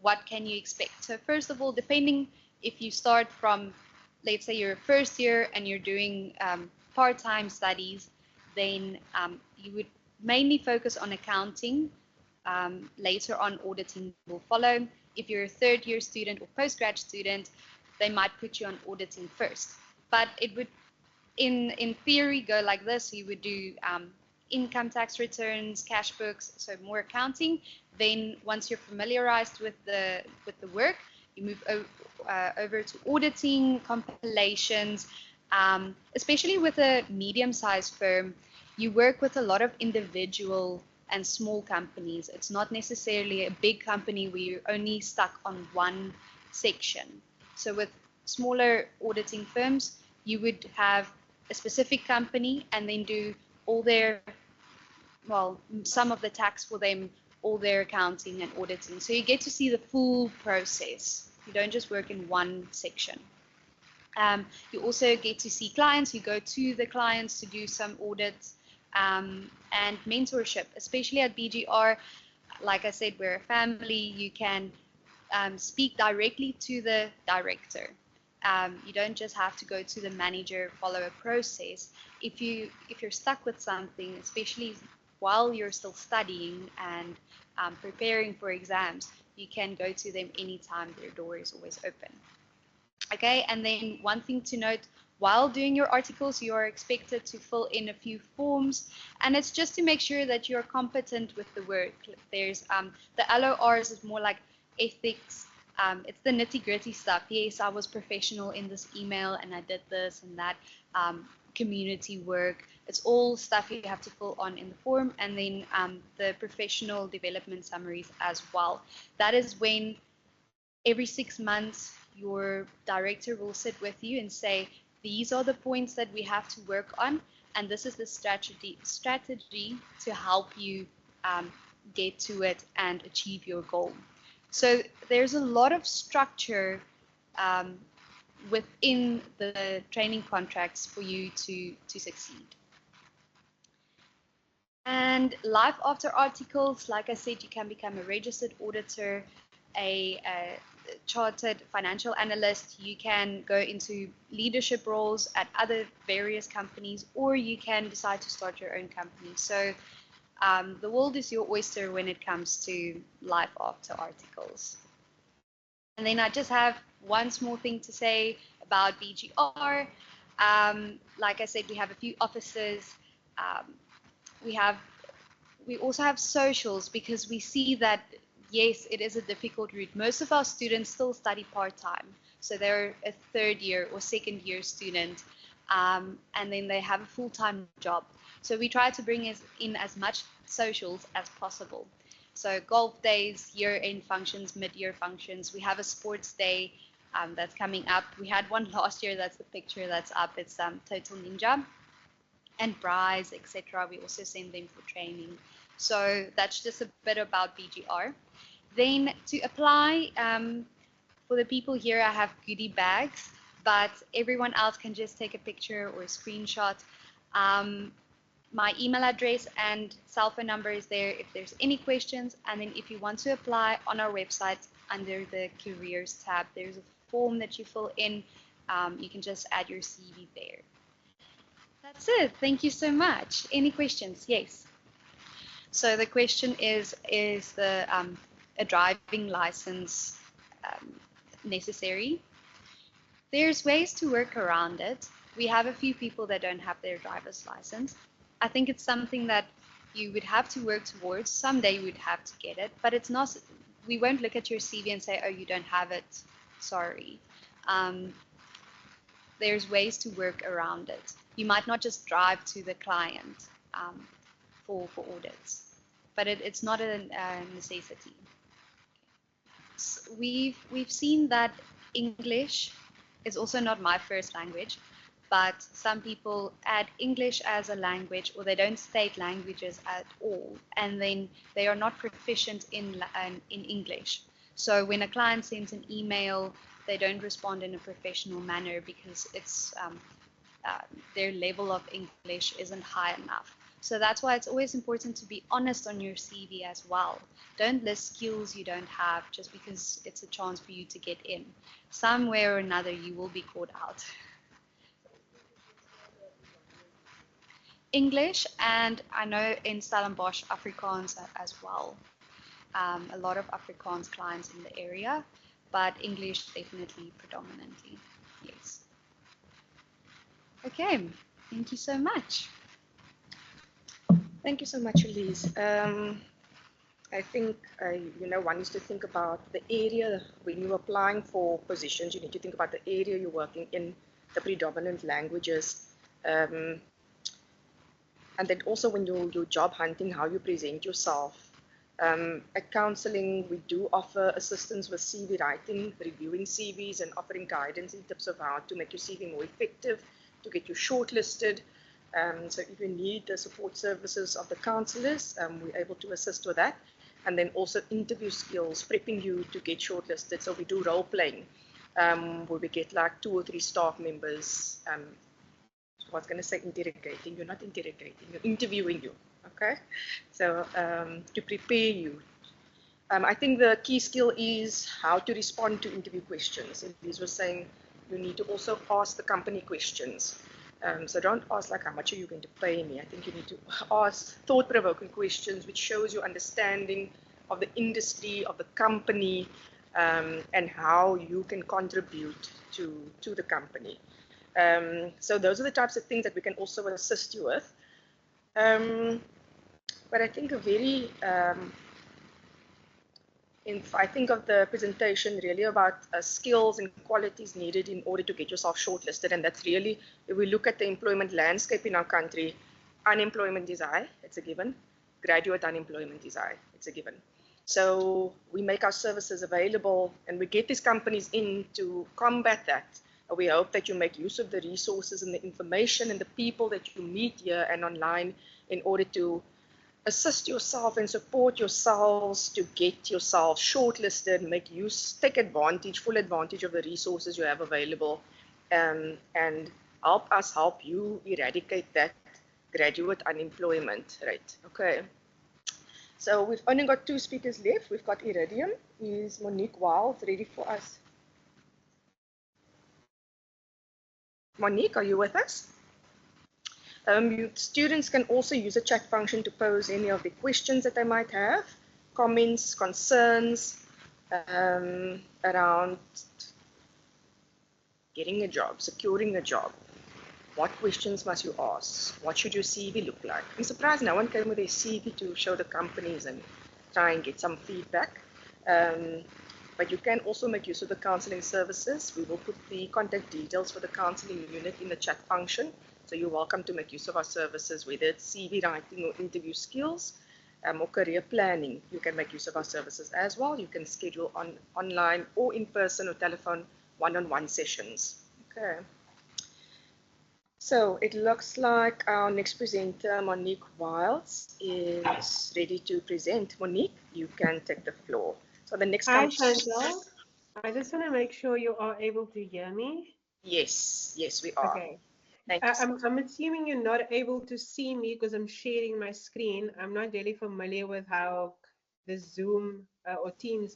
what can you expect? So first of all, depending if you start from, let's say you're first year and you're doing part-time studies, then you would mainly focus on accounting. Later on, auditing will follow. If you're a third year student or postgrad student, they might put you on auditing first. But it would, in theory, go like this. You would do income tax returns, cash books, so more accounting. Then once you're familiarized with the work, you move over to auditing, compilations, especially with a medium-sized firm. You work with a lot of individual and small companies. It's not necessarily a big company where you're only stuck on one section. So with smaller auditing firms, you would have a specific company and then do all their, well, some of the tax for them, all their accounting and auditing. So you get to see the full process. You don't just work in one section. You also get to see clients. You go to the clients to do some audits and mentorship, especially at BGR. Like I said, we're a family. You can speak directly to the director. You don't just have to go to the manager, follow a process. If you're stuck with something, especially while you're still studying and preparing for exams, you can go to them anytime. Their door is always open. Okay, and then one thing to note, while doing your articles, you are expected to fill in a few forms, and it's just to make sure that you're competent with the work. There's the LORs is more like ethics. It's the nitty-gritty stuff. Yes, I was professional in this email and I did this and that. Community work. It's all stuff you have to fill on in the form, and then the professional development summaries as well. That is when every 6 months your director will sit with you and say, these are the points that we have to work on, and this is the strategy to help you get to it and achieve your goal. So there's a lot of structure within the training contracts for you to succeed. And life after articles, like I said, you can become a registered auditor, a chartered financial analyst. You can go into leadership roles at other various companies, or you can decide to start your own company. So the world is your oyster when it comes to life after articles. And then I just have one small thing to say about BGR. Like I said, we have a few offices. We also have socials, because we see that, yes, it is a difficult route. Most of our students still study part-time. So they're a third year or second year student, and then they have a full-time job. So we try to bring in as much socials as possible. So golf days, year-end functions, mid-year functions. We have a sports day that's coming up. We had one last year. That's the picture that's up. It's Total Ninja. And Bryce, etc. We also send them for training. So that's just a bit about BGR. Then to apply, for the people here, I have goodie bags, but everyone else can just take a picture or a screenshot. My email address and cell phone number is there if there's any questions. And then if you want to apply on our website under the careers tab, there's a form that you fill in. You can just add your CV there. That's it. Thank you so much. Any questions? Yes. So the question is the a driving license necessary? There's ways to work around it. We have a few people that don't have their driver's license. I think it's something that you would have to work towards. Someday you would have to get it, but it's not. We won't look at your CV and say, oh, you don't have it. Sorry. There's ways to work around it. You might not just drive to the client for audits. but it's not a necessity. We've seen that English is also not my first language, but some people add English as a language, or they don't state languages at all, and then they are not proficient in English. So when a client sends an email, they don't respond in a professional manner because it's their level of English isn't high enough. So that's why it's always important to be honest on your CV as well. Don't list skills you don't have just because it's a chance for you to get in. Somewhere or another, you will be caught out. English, and I know in Stellenbosch, Afrikaans as well. A lot of Afrikaans clients in the area, but English definitely predominantly. Yes. Okay, thank you so much. Thank you so much, Elise. I think, one needs to think about the area when you're applying for positions. You need to think about the area you're working in, the predominant languages, and then also when you're job hunting, how you present yourself. At Counselling, we do offer assistance with CV writing, reviewing CVs, and offering guidance in tips of how to make your CV more effective, to get you shortlisted. So if you need the support services of the counsellors, we're able to assist with that. And then also interview skills, prepping you to get shortlisted. So we do role playing, where we get like 2 or 3 staff members. I was going to say interrogating. You're not interrogating, you're interviewing you. Okay, so to prepare you. I think the key skill is how to respond to interview questions. And Elise was saying you need to also ask the company questions. So don't ask like, how much are you going to pay me? I think you need to ask thought-provoking questions, which shows your understanding of the industry, of the company, and how you can contribute to the company. So those are the types of things that we can also assist you with. But I think I think of the presentation really about skills and qualities needed in order to get yourself shortlisted. And that's really, if we look at the employment landscape in our country, unemployment is high, it's a given. Graduate unemployment is high, it's a given. So we make our services available and we get these companies in to combat that. We hope that you make use of the resources and the information and the people that you meet here and online in order to assist yourself and support yourselves to get yourself shortlisted, make use, take advantage, full advantage of the resources you have available, and help us help you eradicate that graduate unemployment rate. Okay. So we've only got 2 speakers left. We've got Iridium. Is Monique Wild ready for us? Monique, are you with us? Students can also use a chat function to pose any of the questions that they might have, comments, concerns around getting a job, securing a job. What questions must you ask? What should your CV look like? I'm surprised no one came with a CV to show the companies and try and get some feedback. But you can also make use of the counselling services. We will put the contact details for the counselling unit in the chat function. So you're welcome to make use of our services, whether it's CV writing or interview skills or career planning. You can make use of our services as well. You can schedule online or in person or telephone one-on-one sessions. Okay. So it looks like our next presenter, Monique Wiles, is ready to present. Monique, you can take the floor. So the next. Hi, Chantal. I just want to make sure you are able to hear me. Yes, we are. Okay. Thank you. I'm assuming you're not able to see me because I'm sharing my screen. I'm not really familiar with how the Zoom or Teams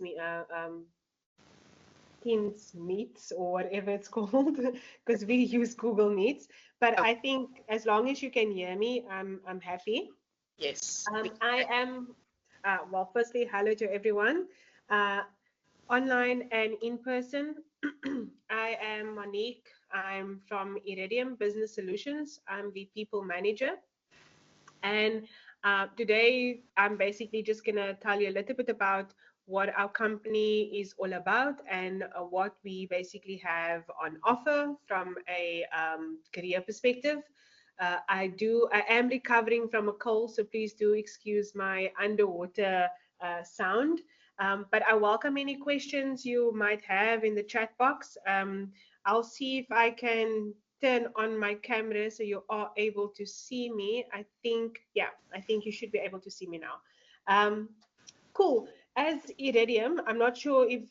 Meets or whatever it's called, because we use Google Meets. But I think as long as you can hear me, I'm happy. Yes. I am. Well, firstly, hello to everyone. Online and in person. I am Monique. I'm from Iridium Business Solutions. I'm the people manager. And today I'm basically just going to tell you a little bit about what our company is all about and what we basically have on offer from a career perspective. I am recovering from a cold, so please do excuse my underwater sound. But I welcome any questions you might have in the chat box. I'll see if I can turn on my camera so you are able to see me. I think you should be able to see me now. Cool. As Iridium, I'm not sure if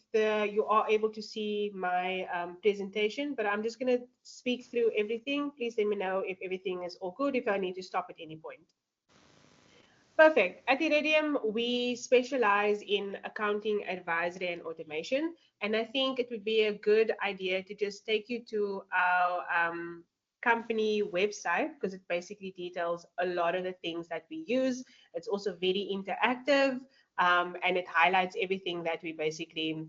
you are able to see my presentation, but I'm just going to speak through everything. Please let me know if everything is all good, if I need to stop at any point. Perfect. At Iridium, we specialize in accounting, advisory, and automation. And I think it would be a good idea to just take you to our company website, because it basically details a lot of the things that we use. It's also very interactive, and it highlights everything that we basically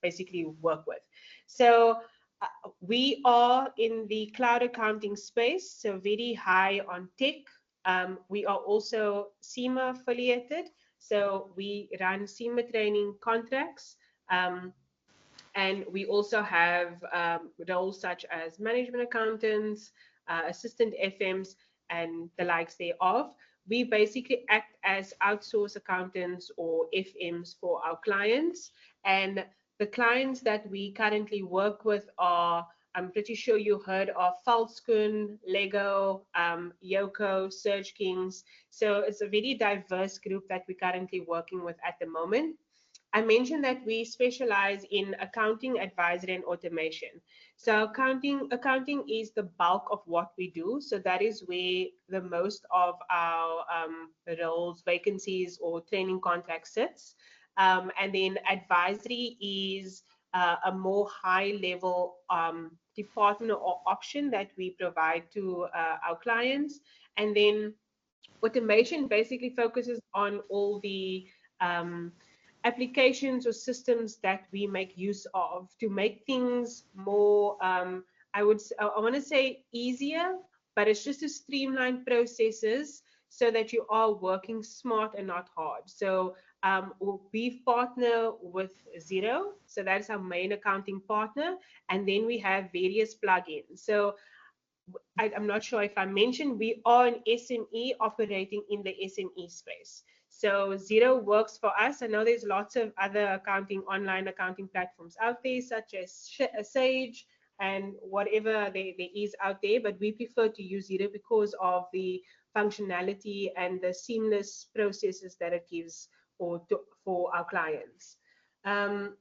basically work with. So we are in the cloud accounting space, so very high on tech. We are also CIMA affiliated, so we run CIMA training contracts, and we also have roles such as management accountants, assistant FMs, and the likes thereof. We basically act as outsource accountants or FMs for our clients, and the clients that we currently work with are, I'm pretty sure you heard of Falskun, Lego, Yoko, Search Kings. So it's a very diverse group that we're currently working with at the moment. I mentioned that we specialize in accounting, advisory, and automation. So accounting is the bulk of what we do. So that is where the most of our roles, vacancies, or training contracts sits. And then advisory is a more high level department or option that we provide to our clients. And then automation basically focuses on all the applications or systems that we make use of to make things more, I want to say easier, but it's just to streamline processes so that you are working smart and not hard. So we partner with Xero, so that's our main accounting partner, and then we have various plugins. So I'm not sure if I mentioned, we are an SME operating in the SME space. So Xero works for us. I know there's lots of other online accounting platforms out there, such as Sage and whatever there is out there, but we prefer to use Xero because of the functionality and the seamless processes that it gives for our clients. The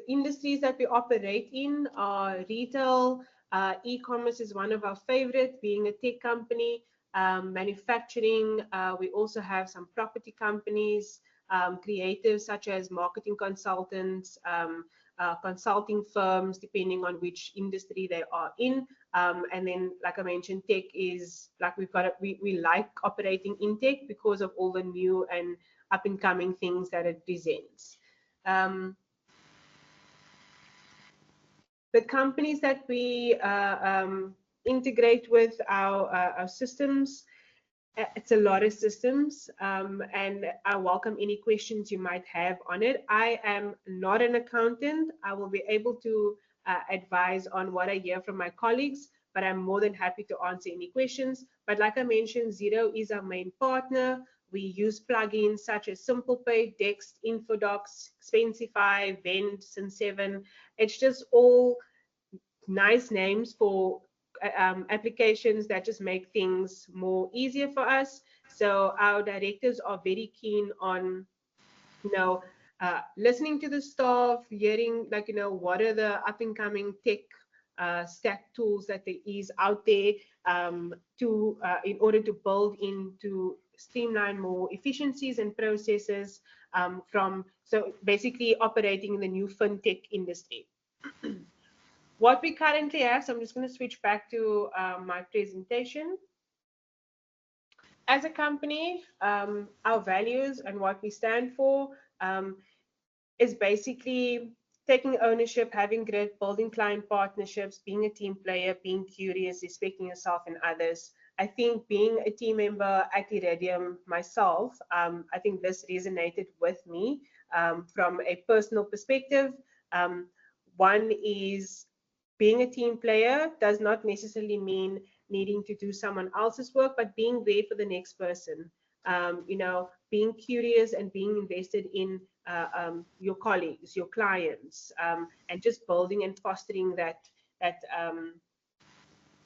industries that we operate in are retail, e-commerce is one of our favorite, being a tech company, manufacturing. We also have some property companies, creative such as marketing consultants, consulting firms, depending on which industry they are in. And then, like I mentioned, tech is like we like operating in tech because of all the new and up and coming things that it presents. The companies that we integrate with our systems, it's a lot of systems, and I welcome any questions you might have on it. I am not an accountant. I will be able to advise on what I hear from my colleagues, but I'm more than happy to answer any questions. But like I mentioned, Xero is our main partner. We use plugins such as SimplePay, Dext, Infodocs, Expensify, Vend, Sin7. It's just all nice names for applications that just make things more easier for us. So our directors are very keen on, listening to the staff, hearing what are the up and coming tech stack tools that there is out there in order to build into streamline more efficiencies and processes so basically operating in the new fintech industry. What we currently have, so I'm just going to switch back to my presentation. As a company, our values and what we stand for is basically taking ownership, having grit, building client partnerships, being a team player, being curious, respecting yourself and others. I think being a team member at Iridium myself, I think this resonated with me from a personal perspective. One is being a team player does not necessarily mean needing to do someone else's work, but being there for the next person. You know, being curious and being invested in your colleagues, your clients, and just building and fostering that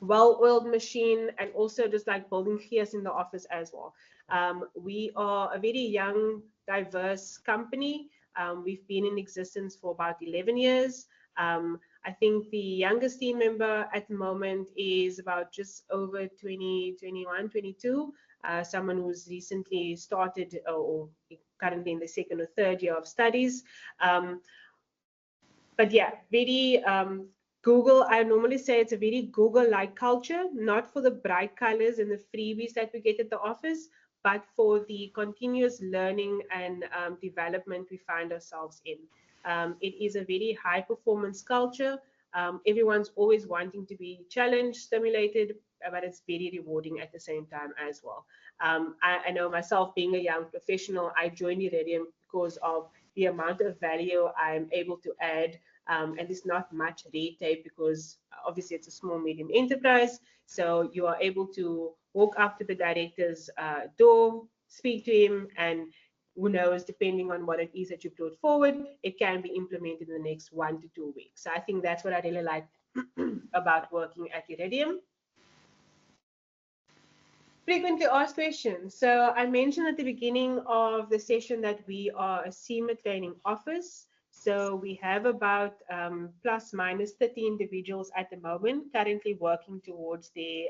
well-oiled machine, and also just like building fears in the office as well. We are a very young, diverse company. We've been in existence for about 11 years. I think the youngest team member at the moment is about just over 20, 21, 22. Someone who's recently started or currently in the second or third year of studies. But yeah, very Google, I normally say it's a very Google-like culture, not for the bright colors and the freebies that we get at the office, but for the continuous learning and development we find ourselves in. It is a very high-performance culture. Everyone's always wanting to be challenged, stimulated, but it's very rewarding at the same time as well. I know myself, being a young professional, I joined Iridium because of the amount of value I'm able to add. And there's not much red tape because obviously it's a small medium enterprise. So you are able to walk up to the director's door, speak to him, and who knows, depending on what it is that you brought forward, it can be implemented in the next 1 to 2 weeks. So I think that's what I really like about working at Iridium. Frequently asked questions. So I mentioned at the beginning of the session that we are a SEMA training office. So we have about plus minus 30 individuals at the moment currently working towards their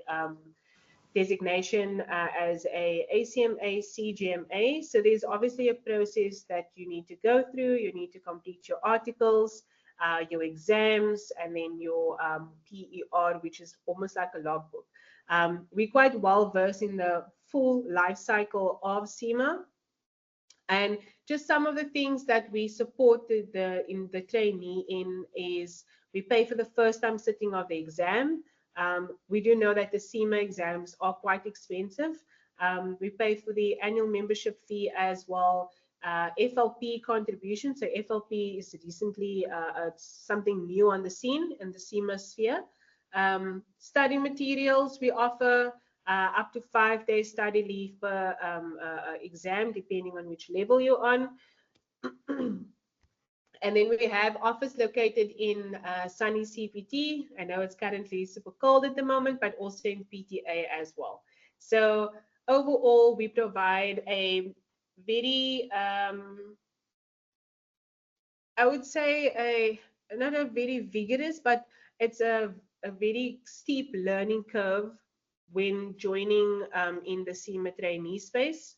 designation as a ACMA, CGMA. So there's obviously a process that you need to go through. You need to complete your articles, your exams, and then your PER, which is almost like a logbook. We're quite well versed in the full life cycle of SEMA. And just some of the things that we support the trainee in is we pay for the first time sitting of the exam. We do know that the SEMA exams are quite expensive. We pay for the annual membership fee as well. FLP contribution. So FLP is recently something new on the scene in the SEMA sphere. Study materials we offer. Up to 5 days study leave per exam, depending on which level you're on. And then we have office located in sunny CPT. I know it's currently super cold at the moment, but also in PTA as well. So overall, we provide a very, I would say, not a very vigorous, but it's a very steep learning curve when joining in the SEMA trainee space.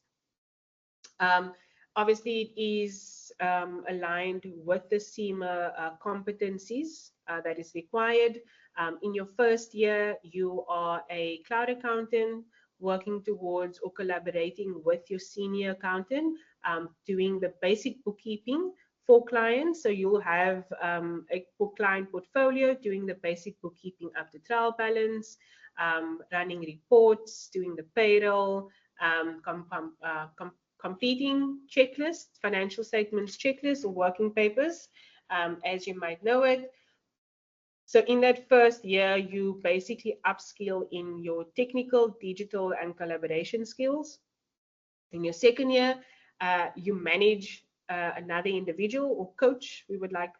Obviously, it is aligned with the SEMA competencies that is required. In your first year, you are a cloud accountant working towards or collaborating with your senior accountant, doing the basic bookkeeping for clients. So you'll have a client portfolio, doing the basic bookkeeping up to trial balance, running reports, doing the payroll, completing checklists, financial statements checklists, or working papers, as you might know it. So in that first year, you basically upskill in your technical, digital, and collaboration skills. In your second year, you manage another individual or coach,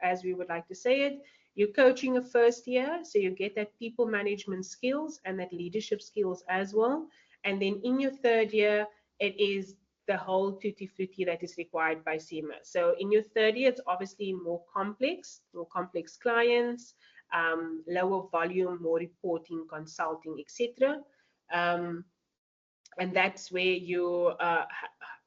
as we would like to say it. You're coaching a first year, so you get that people management skills and that leadership skills as well. And then in your third year, it is the whole tutti frutti that is required by SEMA. So in your third year, it's obviously more complex clients, lower volume, more reporting, consulting, etc. And that's where you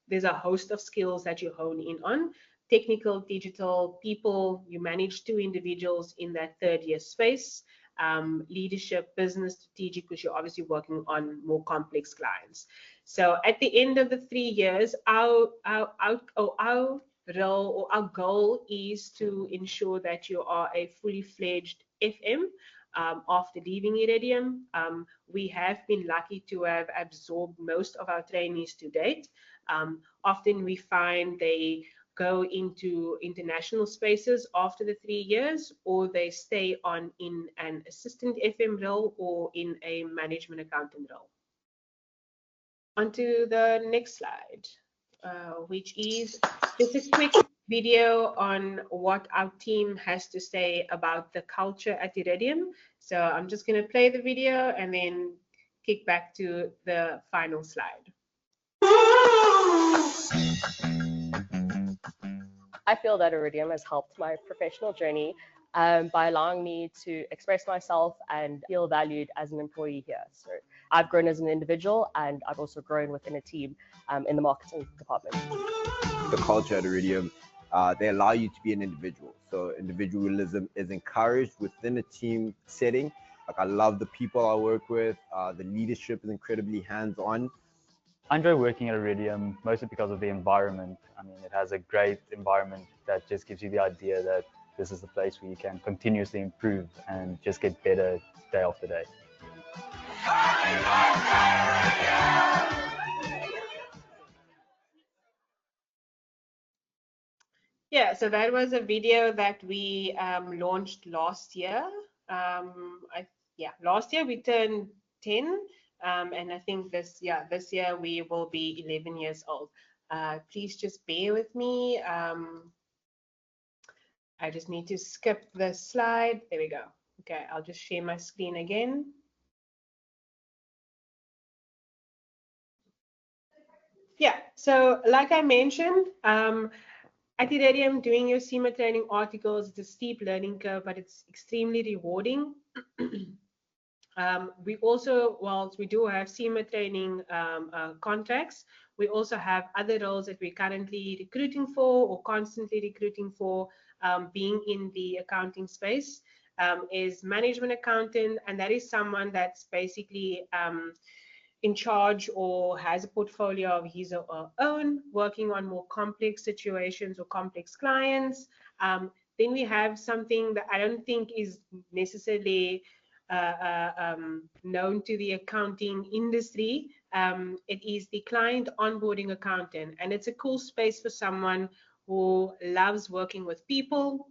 there's a host of skills that you hone in on. Technical, digital, people, you manage 2 individuals in that third year space. Leadership, business, strategic, because you're obviously working on more complex clients. So at the end of the 3 years, our role or our goal is to ensure that you are a fully fledged FM. After leaving Iridium, we have been lucky to have absorbed most of our trainees to date. Often we find they go into international spaces after the 3 years, or they stay on in an assistant FM role or in a management accountant role. On to the next slide, which is just a quick video on what our team has to say about the culture at Iridium. So I'm just going to play the video and then kick back to the final slide. I feel that Iridium has helped my professional journey by allowing me to express myself and feel valued as an employee here. So I've grown as an individual, and I've also grown within a team in the marketing department. The culture at Iridium, they allow you to be an individual. So individualism is encouraged within a team setting. Like, I love the people I work with. The leadership is incredibly hands-on. I enjoy working at Iridium mostly because of the environment. I mean, it has a great environment that just gives you the idea that this is the place where you can continuously improve and just get better day after day. Yeah, so that was a video that we launched last year. Last year we turned 10, and I think this year we will be 11 years old. Please just bear with me. I just need to skip the slide. There we go. Okay, I'll just share my screen again. Yeah, so like I mentioned, at Iridium, doing your SEMA training articles, it's a steep learning curve, but it's extremely rewarding. We also, whilst we do have SEMA training contracts, we also have other roles that we're currently recruiting for or constantly recruiting for, being in the accounting space, is management accountant, and that is someone that's basically in charge or has a portfolio of his or her own, working on more complex situations or complex clients. Then we have something that I don't think is necessarily known to the accounting industry. It is the client onboarding accountant, and it's a cool space for someone who loves working with people.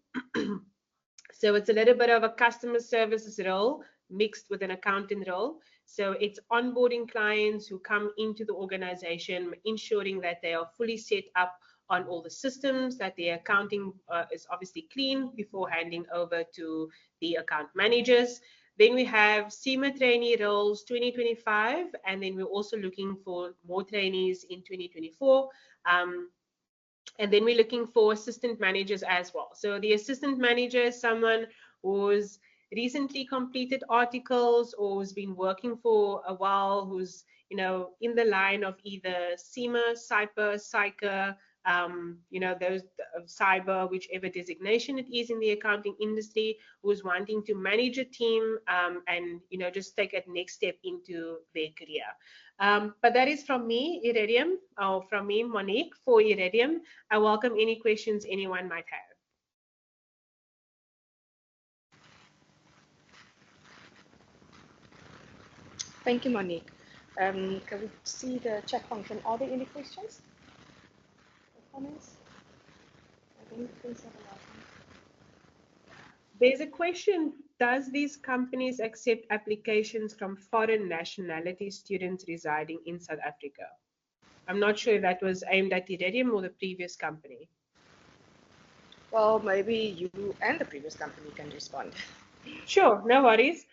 So it's a little bit of a customer services role mixed with an accountant role. So it's onboarding clients who come into the organization, ensuring that they are fully set up on all the systems, that the accounting is obviously clean before handing over to the account managers. Then we have SEMA trainee roles 2025, and then we're also looking for more trainees in 2024. And then we're looking for assistant managers as well. So the assistant manager is someone who's recently completed articles or who's been working for a while, who's, you know, in the line of either SEMA, CYPA, SICA, you know, those cyber, whichever designation it is in the accounting industry, who's wanting to manage a team and, you know, just take a next step into their career. But that is from me, Iridium, or from me, Monique, for Iridium. I welcome any questions anyone might have. Thank you, Monique. Can we see the chat function? Are there any questions or comments? I don't think so. There's a question. Does these companies accept applications from foreign nationality students residing in South Africa? I'm not sure if that was aimed at Iridium or the previous company. Well, maybe you and the previous company can respond. Sure, no worries.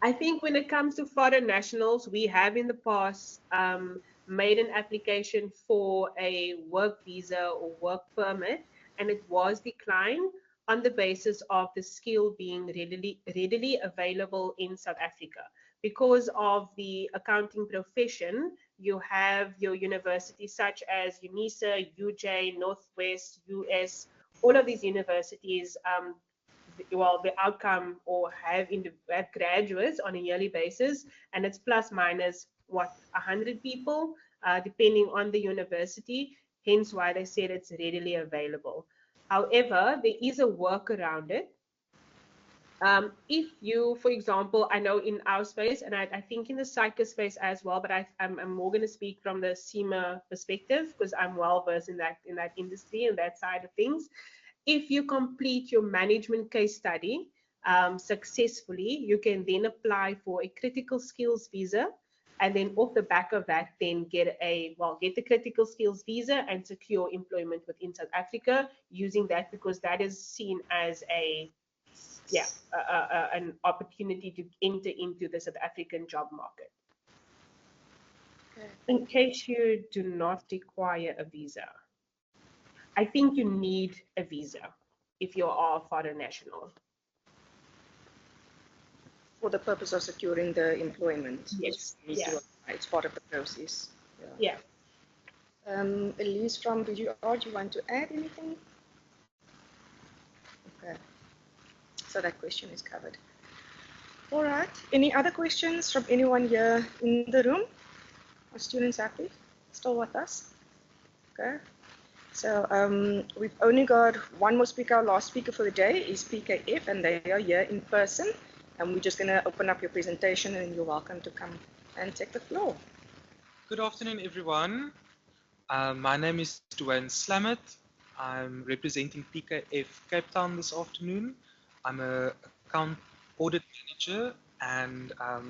I think when it comes to foreign nationals, we have in the past made an application for a work visa or work permit, and it was declined on the basis of the skill being readily available in South Africa. Because of the accounting profession, you have your universities such as Unisa, UJ, Northwest, US, all of these universities, well, the outcome or have graduates on a yearly basis, and it's plus minus what 100 people, depending on the university. Hence why they said it's readily available. However, there is a work around it, If you, for example, I know in our space, and I think in the psycho space as well, but I'm more going to speak from the SEMA perspective because I'm well versed in that industry and that side of things. If you complete your management case study successfully, you can then apply for a critical skills visa, and then off the back of that, then get the critical skills visa and secure employment within South Africa using that, because that is seen as an opportunity to enter into the South African job market. Okay. In case you do not require a visa, I think you need a visa if you are a foreign national. For the purpose of securing the employment. Yes. You need to apply. It's part of the process. Yeah. Elise from BGR, do you want to add anything? Okay. So that question is covered. All right. Any other questions from anyone here in the room? Are students happy? Still with us? Okay. So we've only got one more speaker. Our last speaker for the day is PKF, and they are here in person. And we're just going to open up your presentation, and you're welcome to come and take the floor. Good afternoon, everyone. My name is Dwayne Slamet. I'm representing PKF Cape Town this afternoon. I'm an account audit manager and a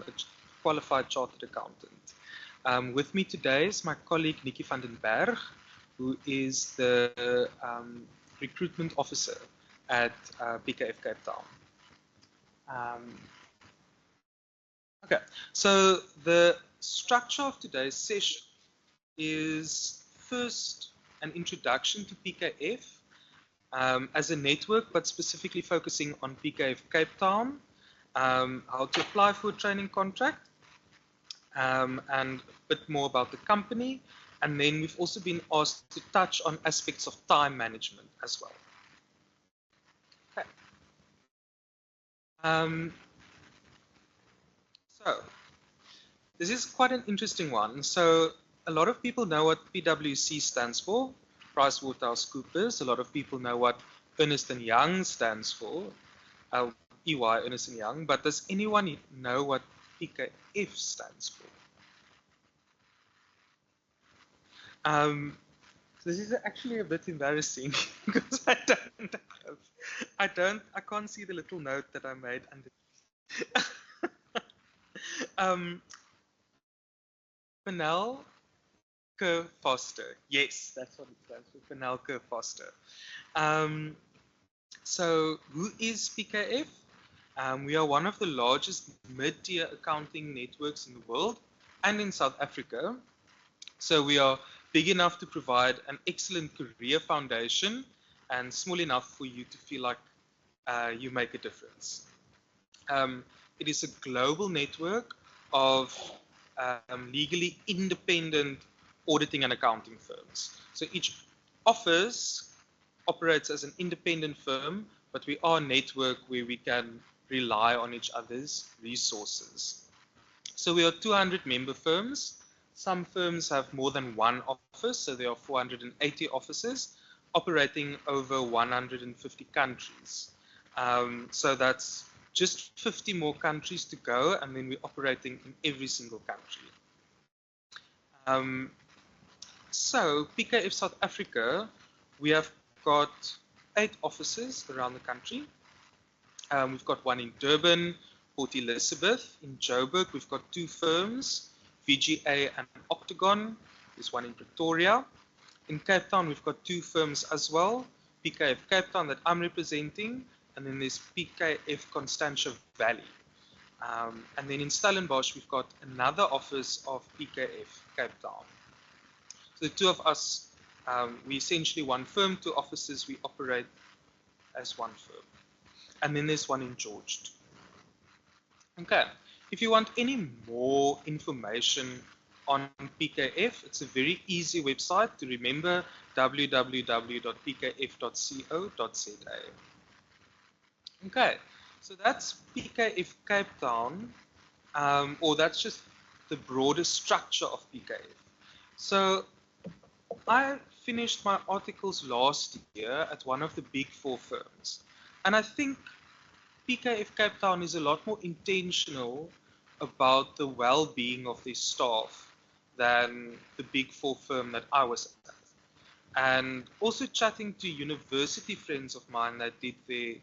qualified chartered accountant. With me today is my colleague Nikki van den Berg, who is the recruitment officer at PKF Cape Town. Okay, so the structure of today's session is first an introduction to PKF as a network, but specifically focusing on PKF Cape Town, how to apply for a training contract, and a bit more about the company. And then we've also been asked to touch on aspects of time management as well. Okay. So this is quite an interesting one. So a lot of people know what PwC stands for, PricewaterhouseCoopers. A lot of people know what Ernst & Young stands for, EY, Ernst & Young. But does anyone know what PKF stands for? This is actually a bit embarrassing because I can't see the little note that I made under. Penel Kerr Foster. Yes, that's what it stands for, Penel Kerr Foster. So who is PKF? We are one of the largest mid-tier accounting networks in the world and in South Africa. So we are big enough to provide an excellent career foundation and small enough for you to feel like you make a difference. It is a global network of legally independent auditing and accounting firms. So each office operates as an independent firm, but we are a network where we can rely on each other's resources. So we are 200 member firms. Some firms have more than one office, so there are 480 offices operating over 150 countries. So that's just 50 more countries to go, and then we're operating in every single country. So PKF South Africa, we have got 8 offices around the country. We've got one in Durban, Port Elizabeth. In Joburg, we've got 2 firms, VGA and Octagon. There's one in Pretoria. In Cape Town, we've got 2 firms as well, PKF Cape Town that I'm representing, and then there's PKF Constantia Valley. And then in Stellenbosch, we've got another office of PKF Cape Town. So the 2 of us, we essentially one firm, 2 offices, we operate as one firm. And then there's one in George. Okay, if you want any more information on PKF, it's a very easy website to remember, www.pkf.co.za. Okay, so that's PKF Cape Town, or that's just the broader structure of PKF. So I finished my articles last year at one of the big 4 firms, and I think PKF Cape Town is a lot more intentional about the well-being of their staff than the Big Four firm that I was at. And also chatting to university friends of mine that did their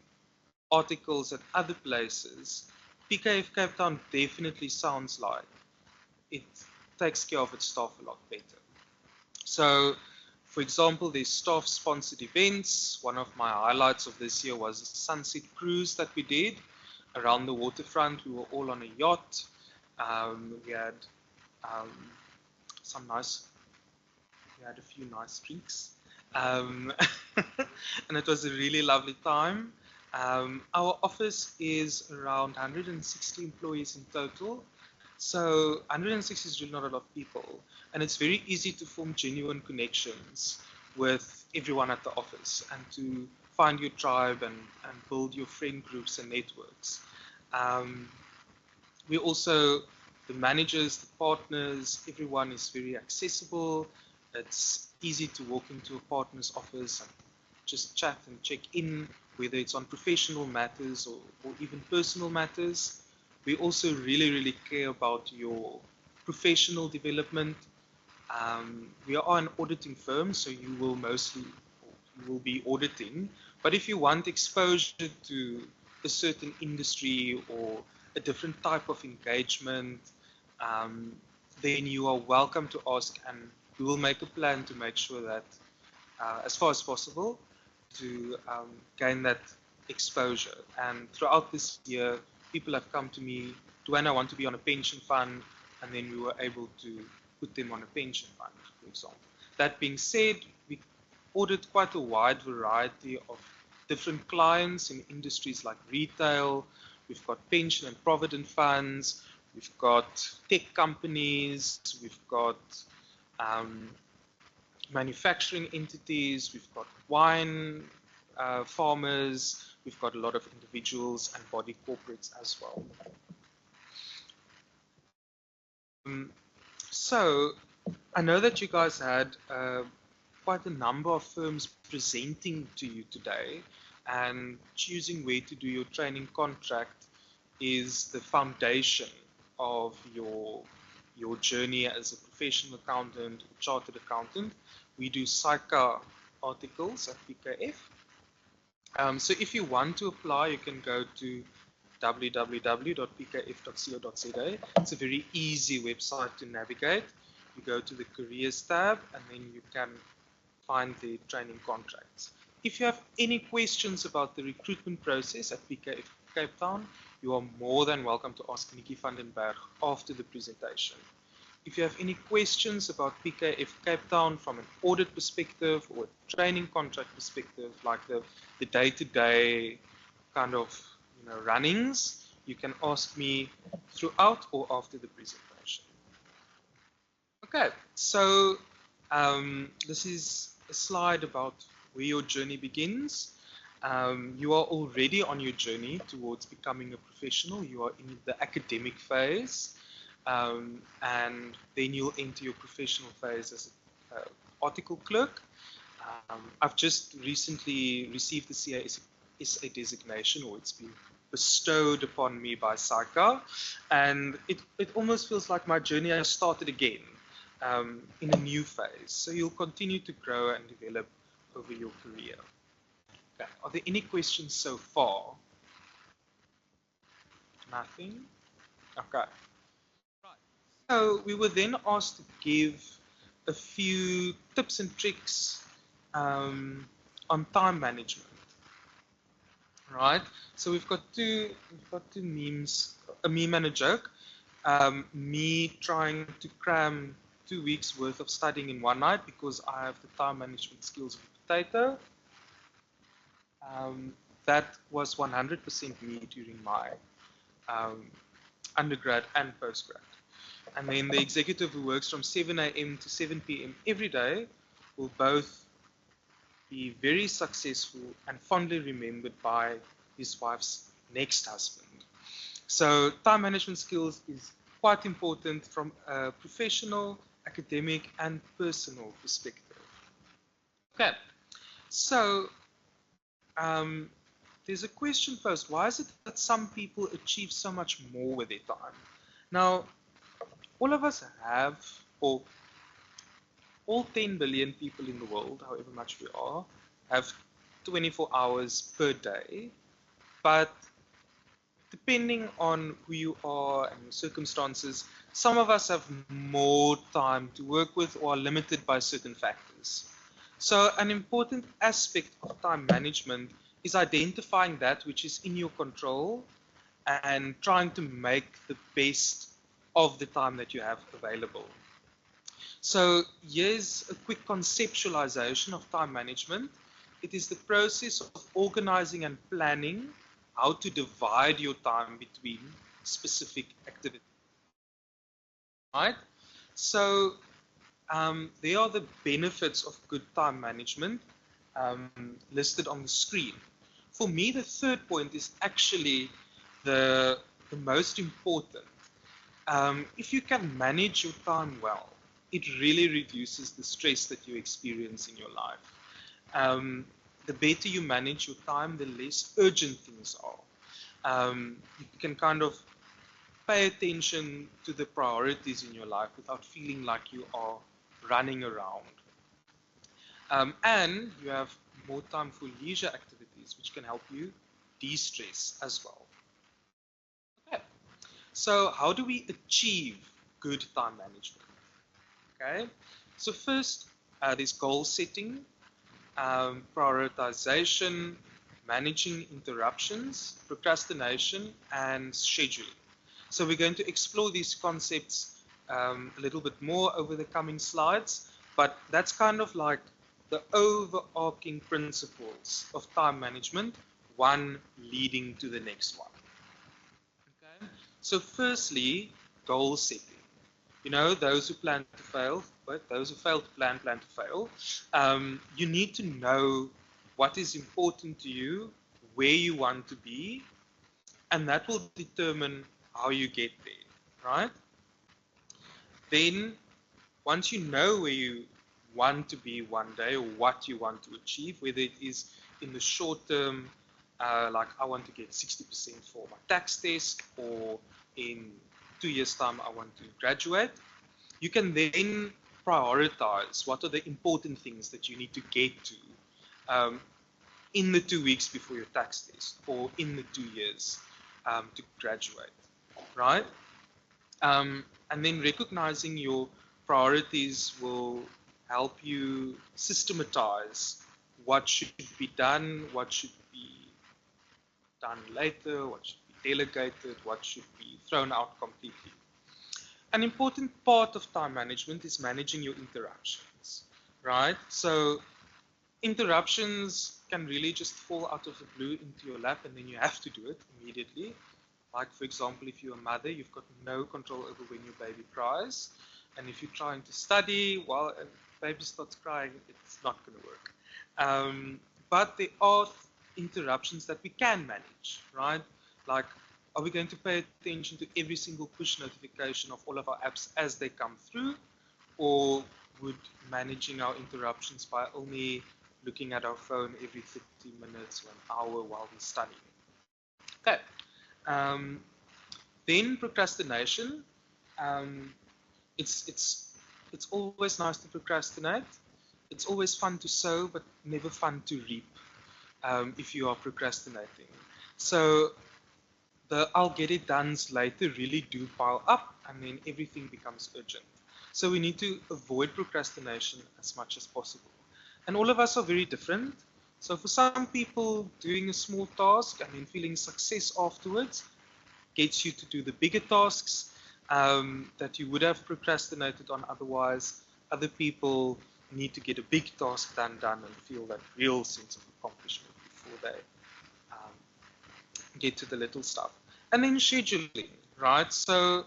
articles at other places, PKF Cape Town definitely sounds like it takes care of its staff a lot better. So, for example, there's staff-sponsored events. One of my highlights of this year was a sunset cruise that we did around the waterfront. We were all on a yacht. We had a few nice drinks, and it was a really lovely time. Our office is around 160 employees in total. So 160 is really not a lot of people, and it's very easy to form genuine connections with everyone at the office and to find your tribe and build your friend groups and networks. We also, the managers, the partners, everyone is very accessible. It's easy to walk into a partner's office and just chat and check in, whether it's on professional matters or even personal matters. We also really care about your professional development. We are an auditing firm, so you will be auditing. But if you want exposure to a certain industry or a different type of engagement, then you are welcome to ask, and we will make a plan to make sure that, as far as possible, to gain that exposure. And throughout this year, people have come to me, Duane, I want to be on a pension fund, and then we were able to put them on a pension fund, for example. That being said, we audit quite a wide variety of different clients in industries like retail. We've got pension and provident funds. We've got tech companies. We've got manufacturing entities. We've got wine farmers. We've got a lot of individuals and body corporates as well. So I know that you guys had quite a number of firms presenting to you today, and choosing where to do your training contract is the foundation of your journey as a professional accountant or chartered accountant. We do SAICA articles at PKF. So if you want to apply, you can go to www.pkf.co.za. It's a very easy website to navigate. You go to the careers tab, and then you can find the training contracts. If you have any questions about the recruitment process at PKF Cape Town, you are more than welcome to ask Nikki van den Berg after the presentation. If you have any questions about PKF Cape Town from an audit perspective or a training contract perspective, like the day-to-day kind of runnings, you can ask me throughout or after the presentation. Okay, so this is a slide about where your journey begins. You are already on your journey towards becoming a professional. You are in the academic phase. And then you'll enter your professional phase as an article clerk. I've just recently received the CASA designation, or it's been bestowed upon me by SAICA, and it almost feels like my journey has started again in a new phase. So you'll continue to grow and develop over your career. Okay. Are there any questions so far? Nothing? Okay. So we were then asked to give a few tips and tricks on time management. Right? So we've got two memes, a meme and a joke. Me trying to cram 2 weeks worth of studying in one night because I have the time management skills of a potato. That was 100% me during my undergrad and postgrad. And then the executive who works from 7 a.m. to 7 p.m. every day will both be very successful and fondly remembered by his wife's next husband. So time management skills is quite important from a professional, academic, and personal perspective. Okay, so there's a question posed, why is it that some people achieve so much more with their time? Now, all of us have, or all 10 billion people in the world, however much we are, have 24 hours per day, but depending on who you are and your circumstances, some of us have more time to work with or are limited by certain factors. So an important aspect of time management is identifying that which is in your control and trying to make the best of the time that you have available. So here's a quick conceptualization of time management. It is the process of organizing and planning how to divide your time between specific activities. Right? So there are the benefits of good time management listed on the screen. For me, the third point is actually the most important. If you can manage your time well, it really reduces the stress that you experience in your life. The better you manage your time, the less urgent things are. You can kind of pay attention to the priorities in your life without feeling like you are running around. And you have more time for leisure activities, which can help you de-stress as well. Okay. So how do we achieve good time management? Okay. So first, there's goal setting, prioritization, managing interruptions, procrastination, and scheduling. So we're going to explore these concepts a little bit more over the coming slides, but that's kind of like the overarching principles of time management, one leading to the next one. Okay? So firstly, goal setting. You know, those who plan to fail, but those who fail to plan to fail. You need to know what is important to you, where you want to be, and that will determine how you get there, right? Then, once you know where you want to be one day or what you want to achieve, whether it is in the short term, like I want to get 60% for my tax test, or in 2 years' time I want to graduate, you can then prioritize what are the important things that you need to get to in the 2 weeks before your tax test, or in the 2 years to graduate, right? And then recognizing your priorities will help you systematize what should be done, what should be done later, what should be delegated, what should be thrown out completely. An important part of time management is managing your interruptions, right? So interruptions can really just fall out of the blue into your lap, and then you have to do it immediately. Like, for example, if you're a mother, you've got no control over when your baby cries. And if you're trying to study while a baby starts crying, it's not going to work. But there are interruptions that we can manage, right? Like, are we going to pay attention to every single push notification of all of our apps as they come through? Or would managing our interruptions by only looking at our phone every 30 minutes or an hour while we're studying? Okay. Then procrastination. It's always nice to procrastinate. It's always fun to sow, but never fun to reap if you are procrastinating. So the I'll get it done's later really do pile up, and then everything becomes urgent. So we need to avoid procrastination as much as possible. And all of us are very different. So for some people, doing a small task and then feeling success afterwards gets you to do the bigger tasks that you would have procrastinated on otherwise. Other people need to get a big task done and feel that real sense of accomplishment before they get to the little stuff. And then scheduling, right? So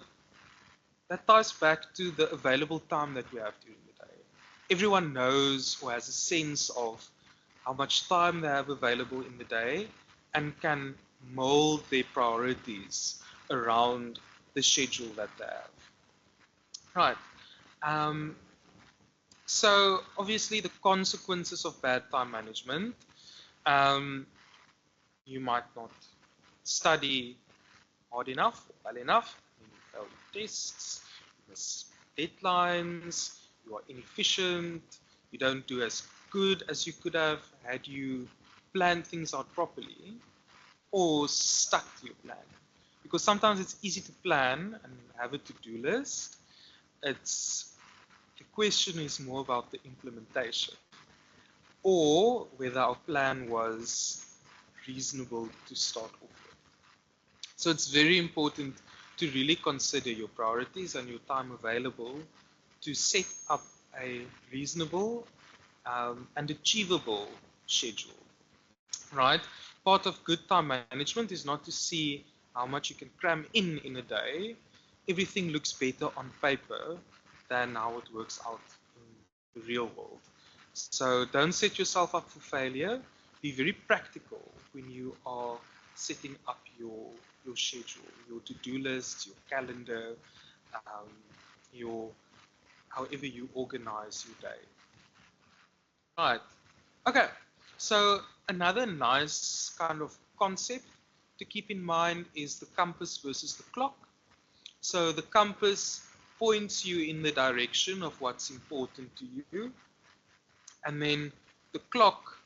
that ties back to the available time that we have during the day. Everyone knows or has a sense of how much time they have available in the day and can mold their priorities around the schedule that they have. Right. So obviously the consequences of bad time management. you might not study hard enough, well enough, you fail your tests, you miss deadlines, you are inefficient, you don't do as good as you could have had you planned things out properly, or stuck to your plan. Because sometimes it's easy to plan and have a to-do list. The question is more about the implementation, or whether our plan was reasonable to start off with. So it's very important to really consider your priorities and your time available to set up a reasonable and achievable schedule, right? Part of good time management is not to see how much you can cram in a day. Everything looks better on paper than how it works out in the real world. So don't set yourself up for failure. Be very practical when you are setting up your schedule, your to-do list, your calendar, however you organize your day. Right. Okay. So another nice kind of concept to keep in mind is the compass versus the clock. So the compass points you in the direction of what's important to you, and then the clock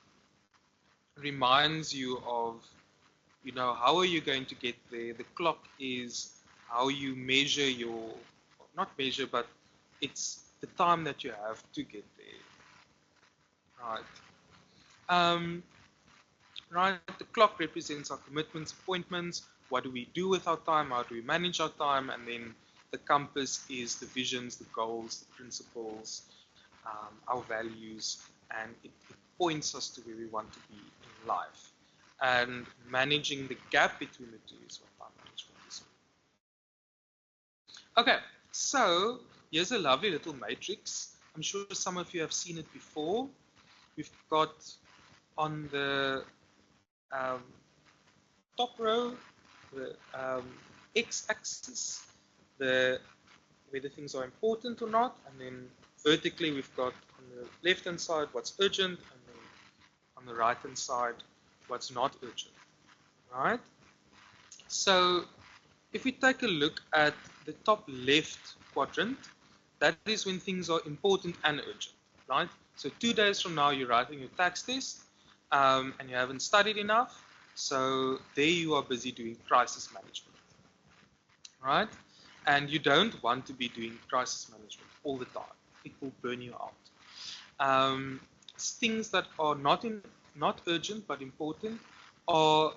reminds you of, how are you going to get there. The clock is how you measure not measure, but it's the time that you have to get there. Right. Right. The clock represents our commitments, appointments. What do we do with our time? How do we manage our time? And then the compass is the visions, the goals, the principles, our values, and it points us to where we want to be in life. And managing the gap between the two is what time management is. Okay, so here's a lovely little matrix. I'm sure some of you have seen it before. We've got on the top row the x-axis, whether things are important or not, and then vertically we've got on the left hand side what's urgent, and then on the right hand side what's not urgent, right? So if we take a look at the top left quadrant, that is when things are important and urgent, right? So 2 days from now you're writing your tax test and you haven't studied enough, so there you are busy doing crisis management, right? And you don't want to be doing crisis management all the time. It will burn you out. Things that are not urgent but important are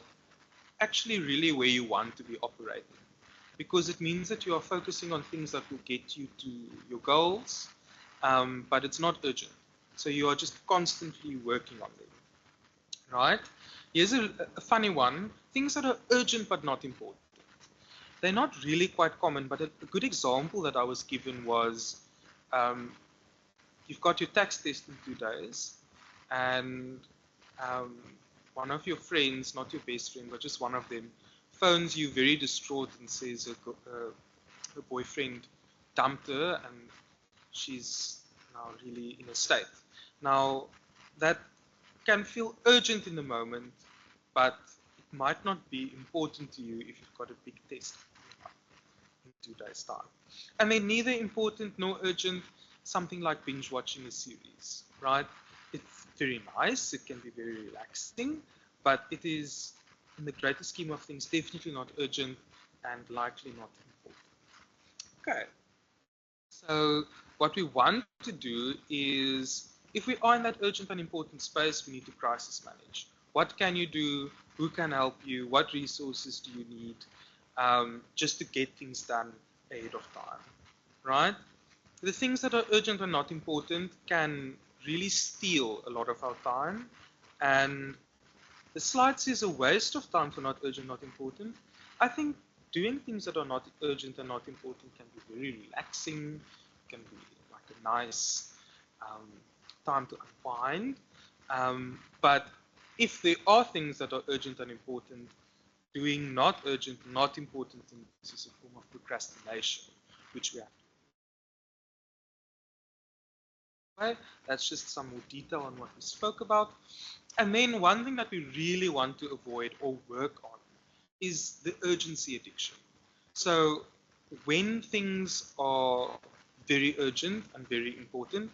actually really where you want to be operating, because it means that you are focusing on things that will get you to your goals, but it's not urgent. So you are just constantly working on them, right? Here's a funny one. Things that are urgent but not important. They're not really quite common, but a good example that I was given was you've got your tax test in 2 days, and one of your friends, not your best friend, but just one of them, phones you very distraught and says her boyfriend dumped her and she's now really in a state. Now, that can feel urgent in the moment, but it might not be important to you if you've got a big test in 2 days' time. And then neither important nor urgent, something like binge watching a series, right? It's very nice, it can be very relaxing, but it is, in the greater scheme of things, definitely not urgent and likely not important. Okay, so what we want to do is, if we are in that urgent and important space, we need to crisis manage. What can you do? Who can help you? What resources do you need just to get things done ahead of time, right? The things that are urgent and not important can really steal a lot of our time, and the slide says a waste of time for not urgent, not important. I think doing things that are not urgent and not important can be very relaxing, can be like a nice time to unwind. But if there are things that are urgent and important, doing not urgent, not important things is a form of procrastination, which we have to do. Okay, that's just some more detail on what we spoke about. And then one thing that we really want to avoid or work on is the urgency addiction. So when things are very urgent and very important,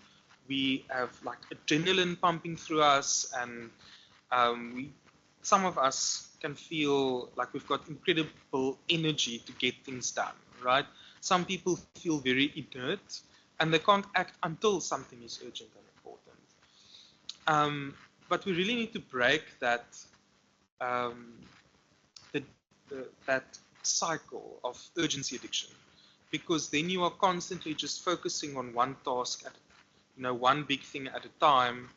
we have like adrenaline pumping through us, and some of us can feel like we've got incredible energy to get things done, right? Some people feel very inert and they can't act until something is urgent and important. But we really need to break that that cycle of urgency addiction, because then you are constantly just focusing on one task at one big thing at a time,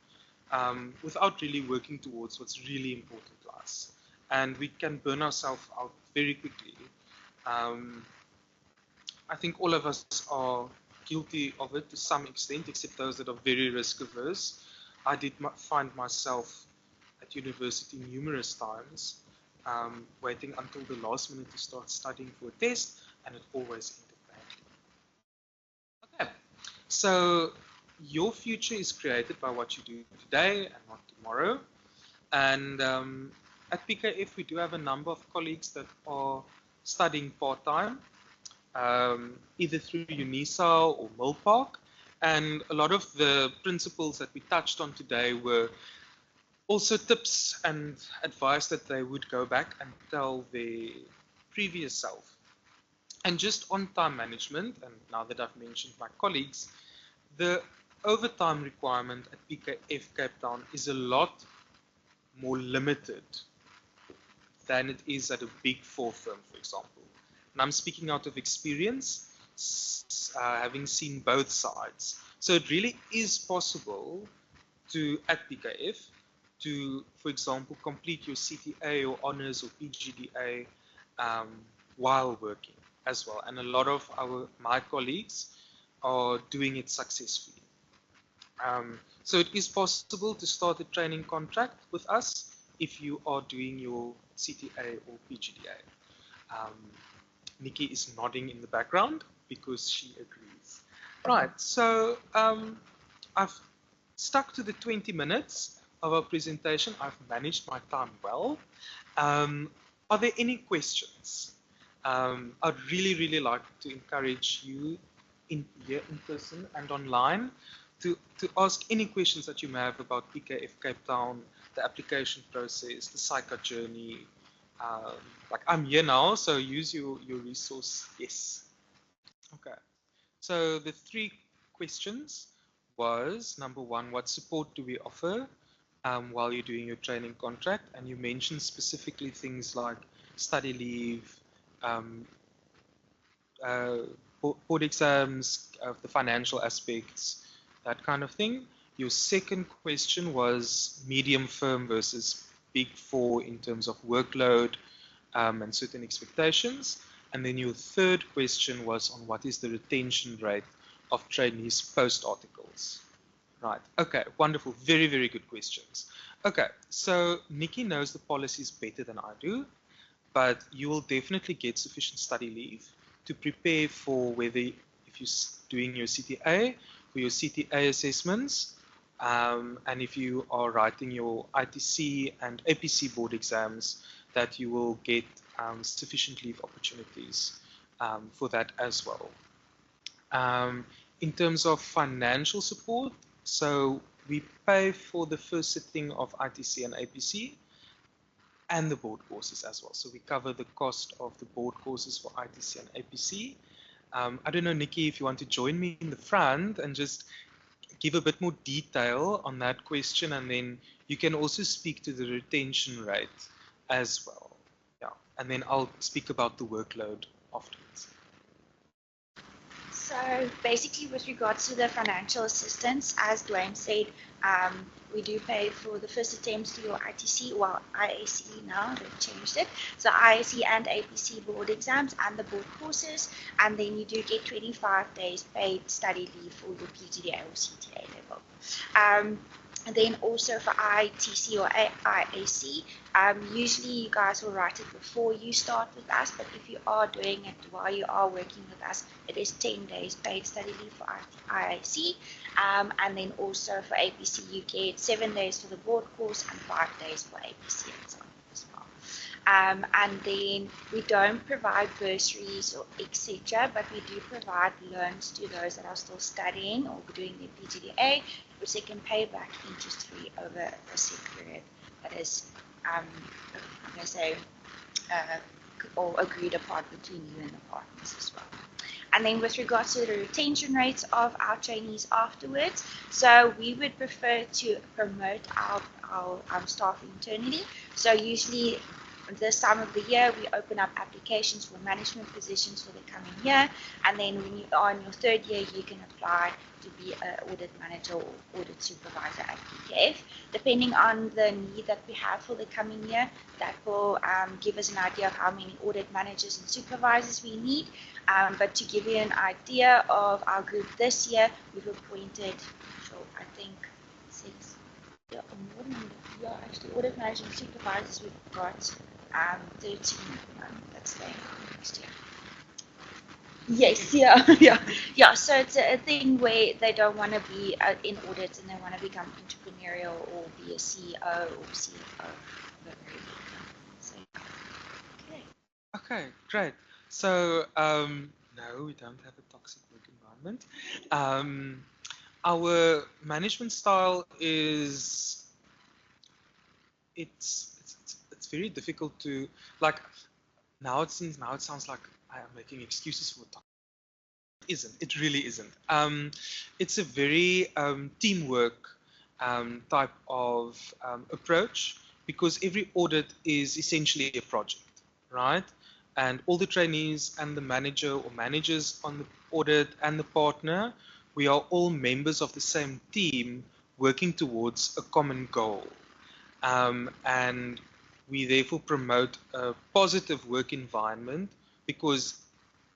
without really working towards what's really important to us, and we can burn ourselves out very quickly. I think all of us are guilty of it to some extent, except those that are very risk averse. I did find myself at university numerous times waiting until the last minute to start studying for a test, and it always ended badly. Okay, so your future is created by what you do today and not tomorrow. And at PKF, we do have a number of colleagues that are studying part-time, either through Unisa or Millpark. And a lot of the principles that we touched on today were also tips and advice that they would go back and tell their previous self. And just on time management, and now that I've mentioned my colleagues, the overtime requirement at PKF Cape Town is a lot more limited than it is at a big 4 firm, for example. And I'm speaking out of experience, having seen both sides. So it really is possible at PKF to, for example, complete your CTA or honors or PGDA while working as well. And a lot of my colleagues are doing it successfully. So it is possible to start a training contract with us if you are doing your CTA or PGDA. Nikki is nodding in the background because she agrees. Right, so I've stuck to the 20 minutes of our presentation. I've managed my time well. Are there any questions? I'd really, really like to encourage you here in person and online to ask any questions that you may have about PKF Cape Town, the application process, the SAICA journey. Like I'm here now, so use your resource. Yes. Okay. So the 3 questions was, number 1, what support do we offer while you're doing your training contract? And you mentioned specifically things like study leave, board exams, the financial aspects, that kind of thing. Your second question was medium firm versus big 4 in terms of workload and certain expectations. And then your third question was on what is the retention rate of trainees post articles. Right, okay, wonderful, very, very good questions. Okay, so Nikki knows the policies better than I do, but you will definitely get sufficient study leave to prepare for whether, if you're doing your CTA, for your CTA assessments, and if you are writing your ITC and APC board exams, that you will get sufficient leave opportunities for that as well. In terms of financial support, so we pay for the first sitting of ITC and APC and the board courses as well. So we cover the cost of the board courses for ITC and APC. I don't know, Nikki, if you want to join me in the front and just give a bit more detail on that question, and then you can also speak to the retention rate as well. Yeah, and then I'll speak about the workload afterwards. So basically, with regards to the financial assistance, as Dwayne said, we do pay for the first attempts to your ITC, well, IACE now, they've changed it. So IAC and APC board exams and the board courses, and then you do get 25 days paid study leave for your PGDA or CTA level. And then also for ITC or IAC, usually you guys will write it before you start with us, but if you are doing it while you are working with us, it is 10 days paid study leave for IAC. And then also for APC, you get 7 days for the board course and 5 days for APC and so on as well. And then we don't provide bursaries or etc., but we do provide loans to those that are still studying or doing their PGDA, which they can pay back interest-free over a set period that is, I'm going to say, or agreed upon between you and the partners as well. And then with regards to the retention rates of our trainees afterwards, so we would prefer to promote our staff internally. So usually this time of the year, we open up applications for management positions for the coming year, and then when you are in your third year, you can apply to be an audit manager or audit supervisor at PKF. Depending on the need that we have for the coming year, that will give us an idea of how many audit managers and supervisors we need. But to give you an idea of our group this year, we've appointed, I think, 6, more than that. Actually, audit managers and supervisors, we've got 13, that's staying on next year. Yes, yeah. So it's a thing where they don't want to be in audit and they want to become entrepreneurial or be a CEO or CFO. So, Okay, great. So, no, we don't have a toxic work environment. Our management style is, it's very difficult to, like, now it sounds like I am making excuses for toxic. It really isn't. It's a very teamwork type of approach, because every audit is essentially a project, right? And all the trainees and the manager or managers on the audit and the partner, we are all members of the same team working towards a common goal. And we therefore promote a positive work environment because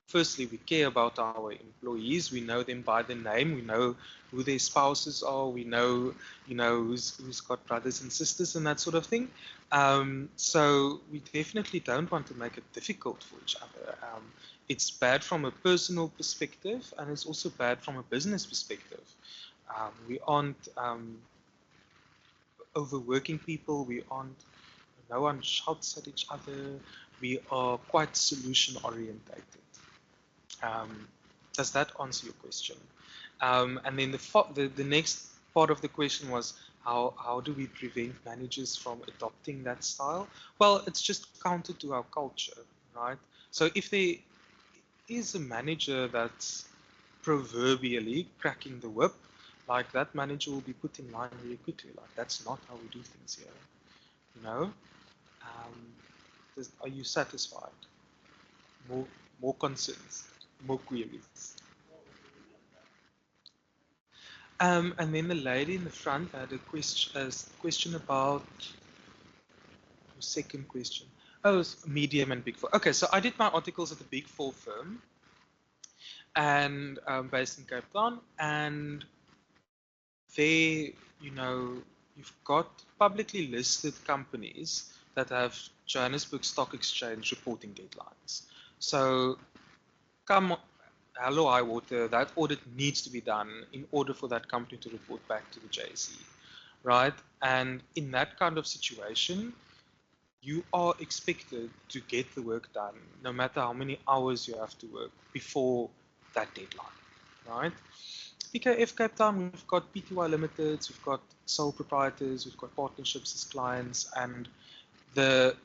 firstly, we care about our employees. We know them by the name. We know who their spouses are. We know, who's got brothers and sisters and that sort of thing. So we definitely don't want to make it difficult for each other. It's bad from a personal perspective, and it's also bad from a business perspective. We aren't overworking people. No one shouts at each other. We are quite solution orientated. Does that answer your question? And then the next part of the question was how do we prevent managers from adopting that style? Well, it's just counter to our culture, right? So if there is a manager that's proverbially cracking the whip, like that manager will be put in line really quickly. Like, that's not how we do things here. Are you satisfied? More concerns? More queries. And then the lady in the front had a question about your second question. Oh, it's medium and big four. Okay, so I did my articles at the big four firm, and based in Cape Town, and there, you've got publicly listed companies that have Johannesburg Stock Exchange reporting deadlines. So hello, high water, that audit needs to be done in order for that company to report back to the JSE, right? And in that kind of situation, you are expected to get the work done, no matter how many hours you have to work before that deadline, right? PKF Cape Town, we've got PTY Limiteds, we've got sole proprietors, we've got partnerships as clients, and the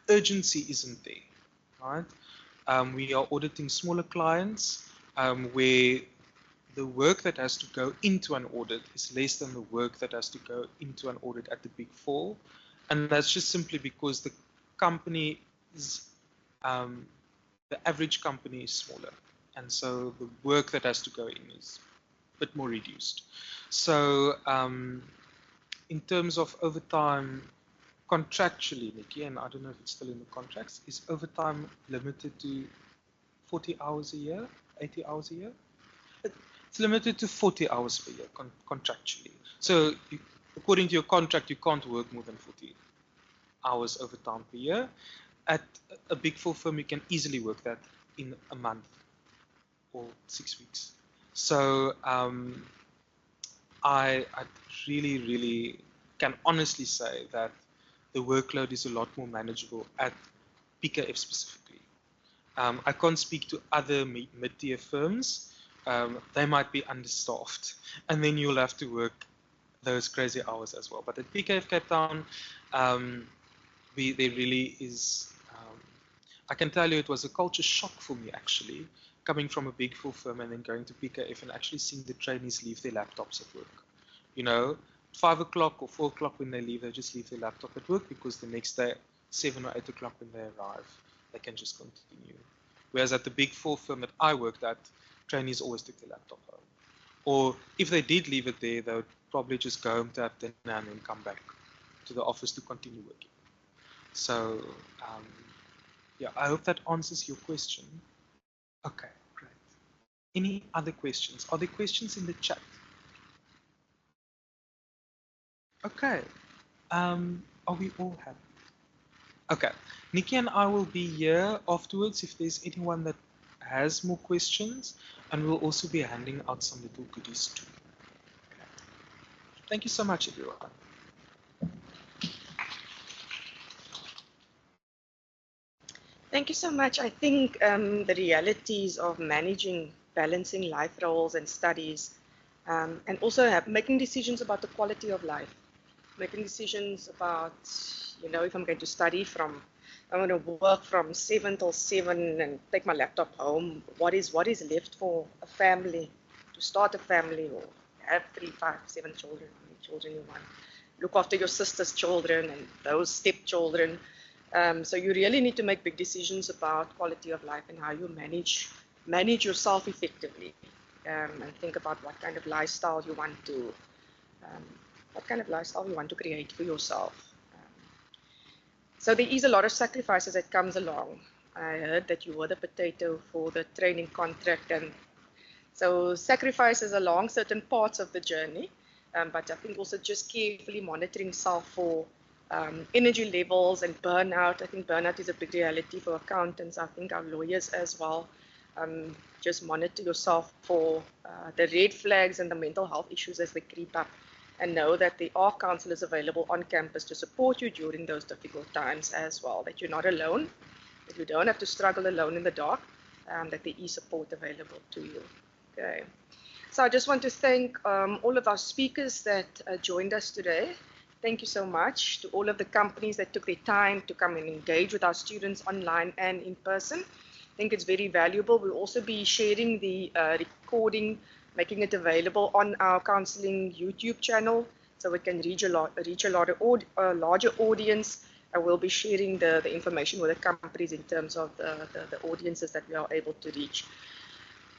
urgency isn't there, right? We are auditing smaller clients where the work that has to go into an audit is less than the work that has to go into an audit at the big four. And that's just simply because the company is, the average company is smaller. And so the work that has to go in is a bit more reduced. So in terms of overtime, contractually, Nikki, and I don't know if it's still in the contracts, is overtime limited to 40 hours a year, 80 hours a year? It's limited to 40 hours per year contractually. So according to your contract, you can't work more than 40 hours overtime per year. At a Big Four firm, you can easily work that in a month or 6 weeks. So I really, really can honestly say that the workload is a lot more manageable at PKF specifically. I can't speak to other mid-tier firms. They might be understaffed, and then you'll have to work those crazy hours as well. But at PKF Cape Town, there really is. I can tell you it was a culture shock for me actually, coming from a Big Four firm and then going to PKF and actually seeing the trainees leave their laptops at work. You know, 5 o'clock or 4 o'clock when they leave, they just leave their laptop at work because the next day, 7 or 8 o'clock when they arrive, they can just continue. Whereas at the Big Four firm that I worked at, trainees always took their laptop home. Or if they did leave it there, they would probably just go home to have dinner and then come back to the office to continue working. So, yeah, I hope that answers your question. Okay, great. Any other questions? Are there questions in the chat? Okay. Are we all happy? Okay. Nikki and I will be here afterwards if there's anyone that has more questions, and we'll also be handing out some little goodies too. Okay. Thank you so much, everyone. Thank you so much. I think the realities of managing, balancing life roles and studies, and also making decisions about the quality of life, making decisions about, you know, if I'm going to study I'm going to work from 7 till 7 and take my laptop home. What is left for a family, to start a family or have 3, 5, 7 children, how many children you want, look after your sister's children and those stepchildren. So you really need to make big decisions about quality of life and how you manage yourself effectively, and think about what kind of lifestyle you want to create for yourself. So there is a lot of sacrifices that comes along. I heard that you were the potato for the training contract, and so sacrifices along certain parts of the journey, but I think also just carefully monitoring self for energy levels and burnout. I think burnout is a big reality for accountants. I think our lawyers as well. Just monitor yourself for the red flags and the mental health issues as they creep up, and know that there are counselors available on campus to support you during those difficult times as well, that you're not alone, that you don't have to struggle alone in the dark, that there is support available to you. Okay. So I just want to thank all of our speakers that joined us today. Thank you so much to all of the companies that took their time to come and engage with our students online and in person. I think it's very valuable. We'll also be sharing the recording, making it available on our Counselling YouTube channel so it can reach a larger audience. I will be sharing the information with the companies in terms of the audiences that we are able to reach.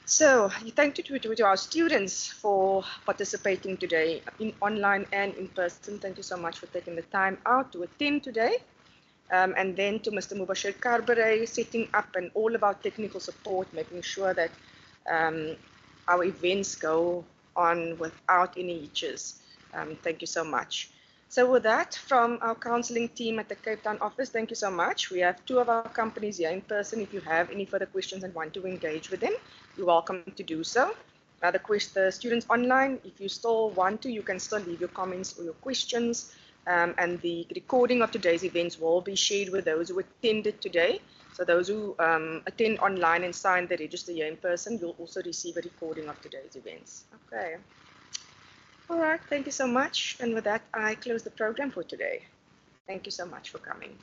So thank you to our students for participating today in online and in person. Thank you so much for taking the time out to attend today. And then to Mr. Mubashir Karbare, setting up and all of our technical support, making sure that our events go on without any hitches. Thank you so much. So with that, from our counselling team at the Cape Town office, thank you so much. We have 2 of our companies here in person. If you have any further questions and want to engage with them, you're welcome to do so. The students online, if you still want to, you can still leave your comments or your questions. And the recording of today's events will be shared with those who attended today. So those who attend online and sign the register here in person, you'll also receive a recording of today's events. Okay. All right, thank you so much. And with that, I close the program for today. Thank you so much for coming.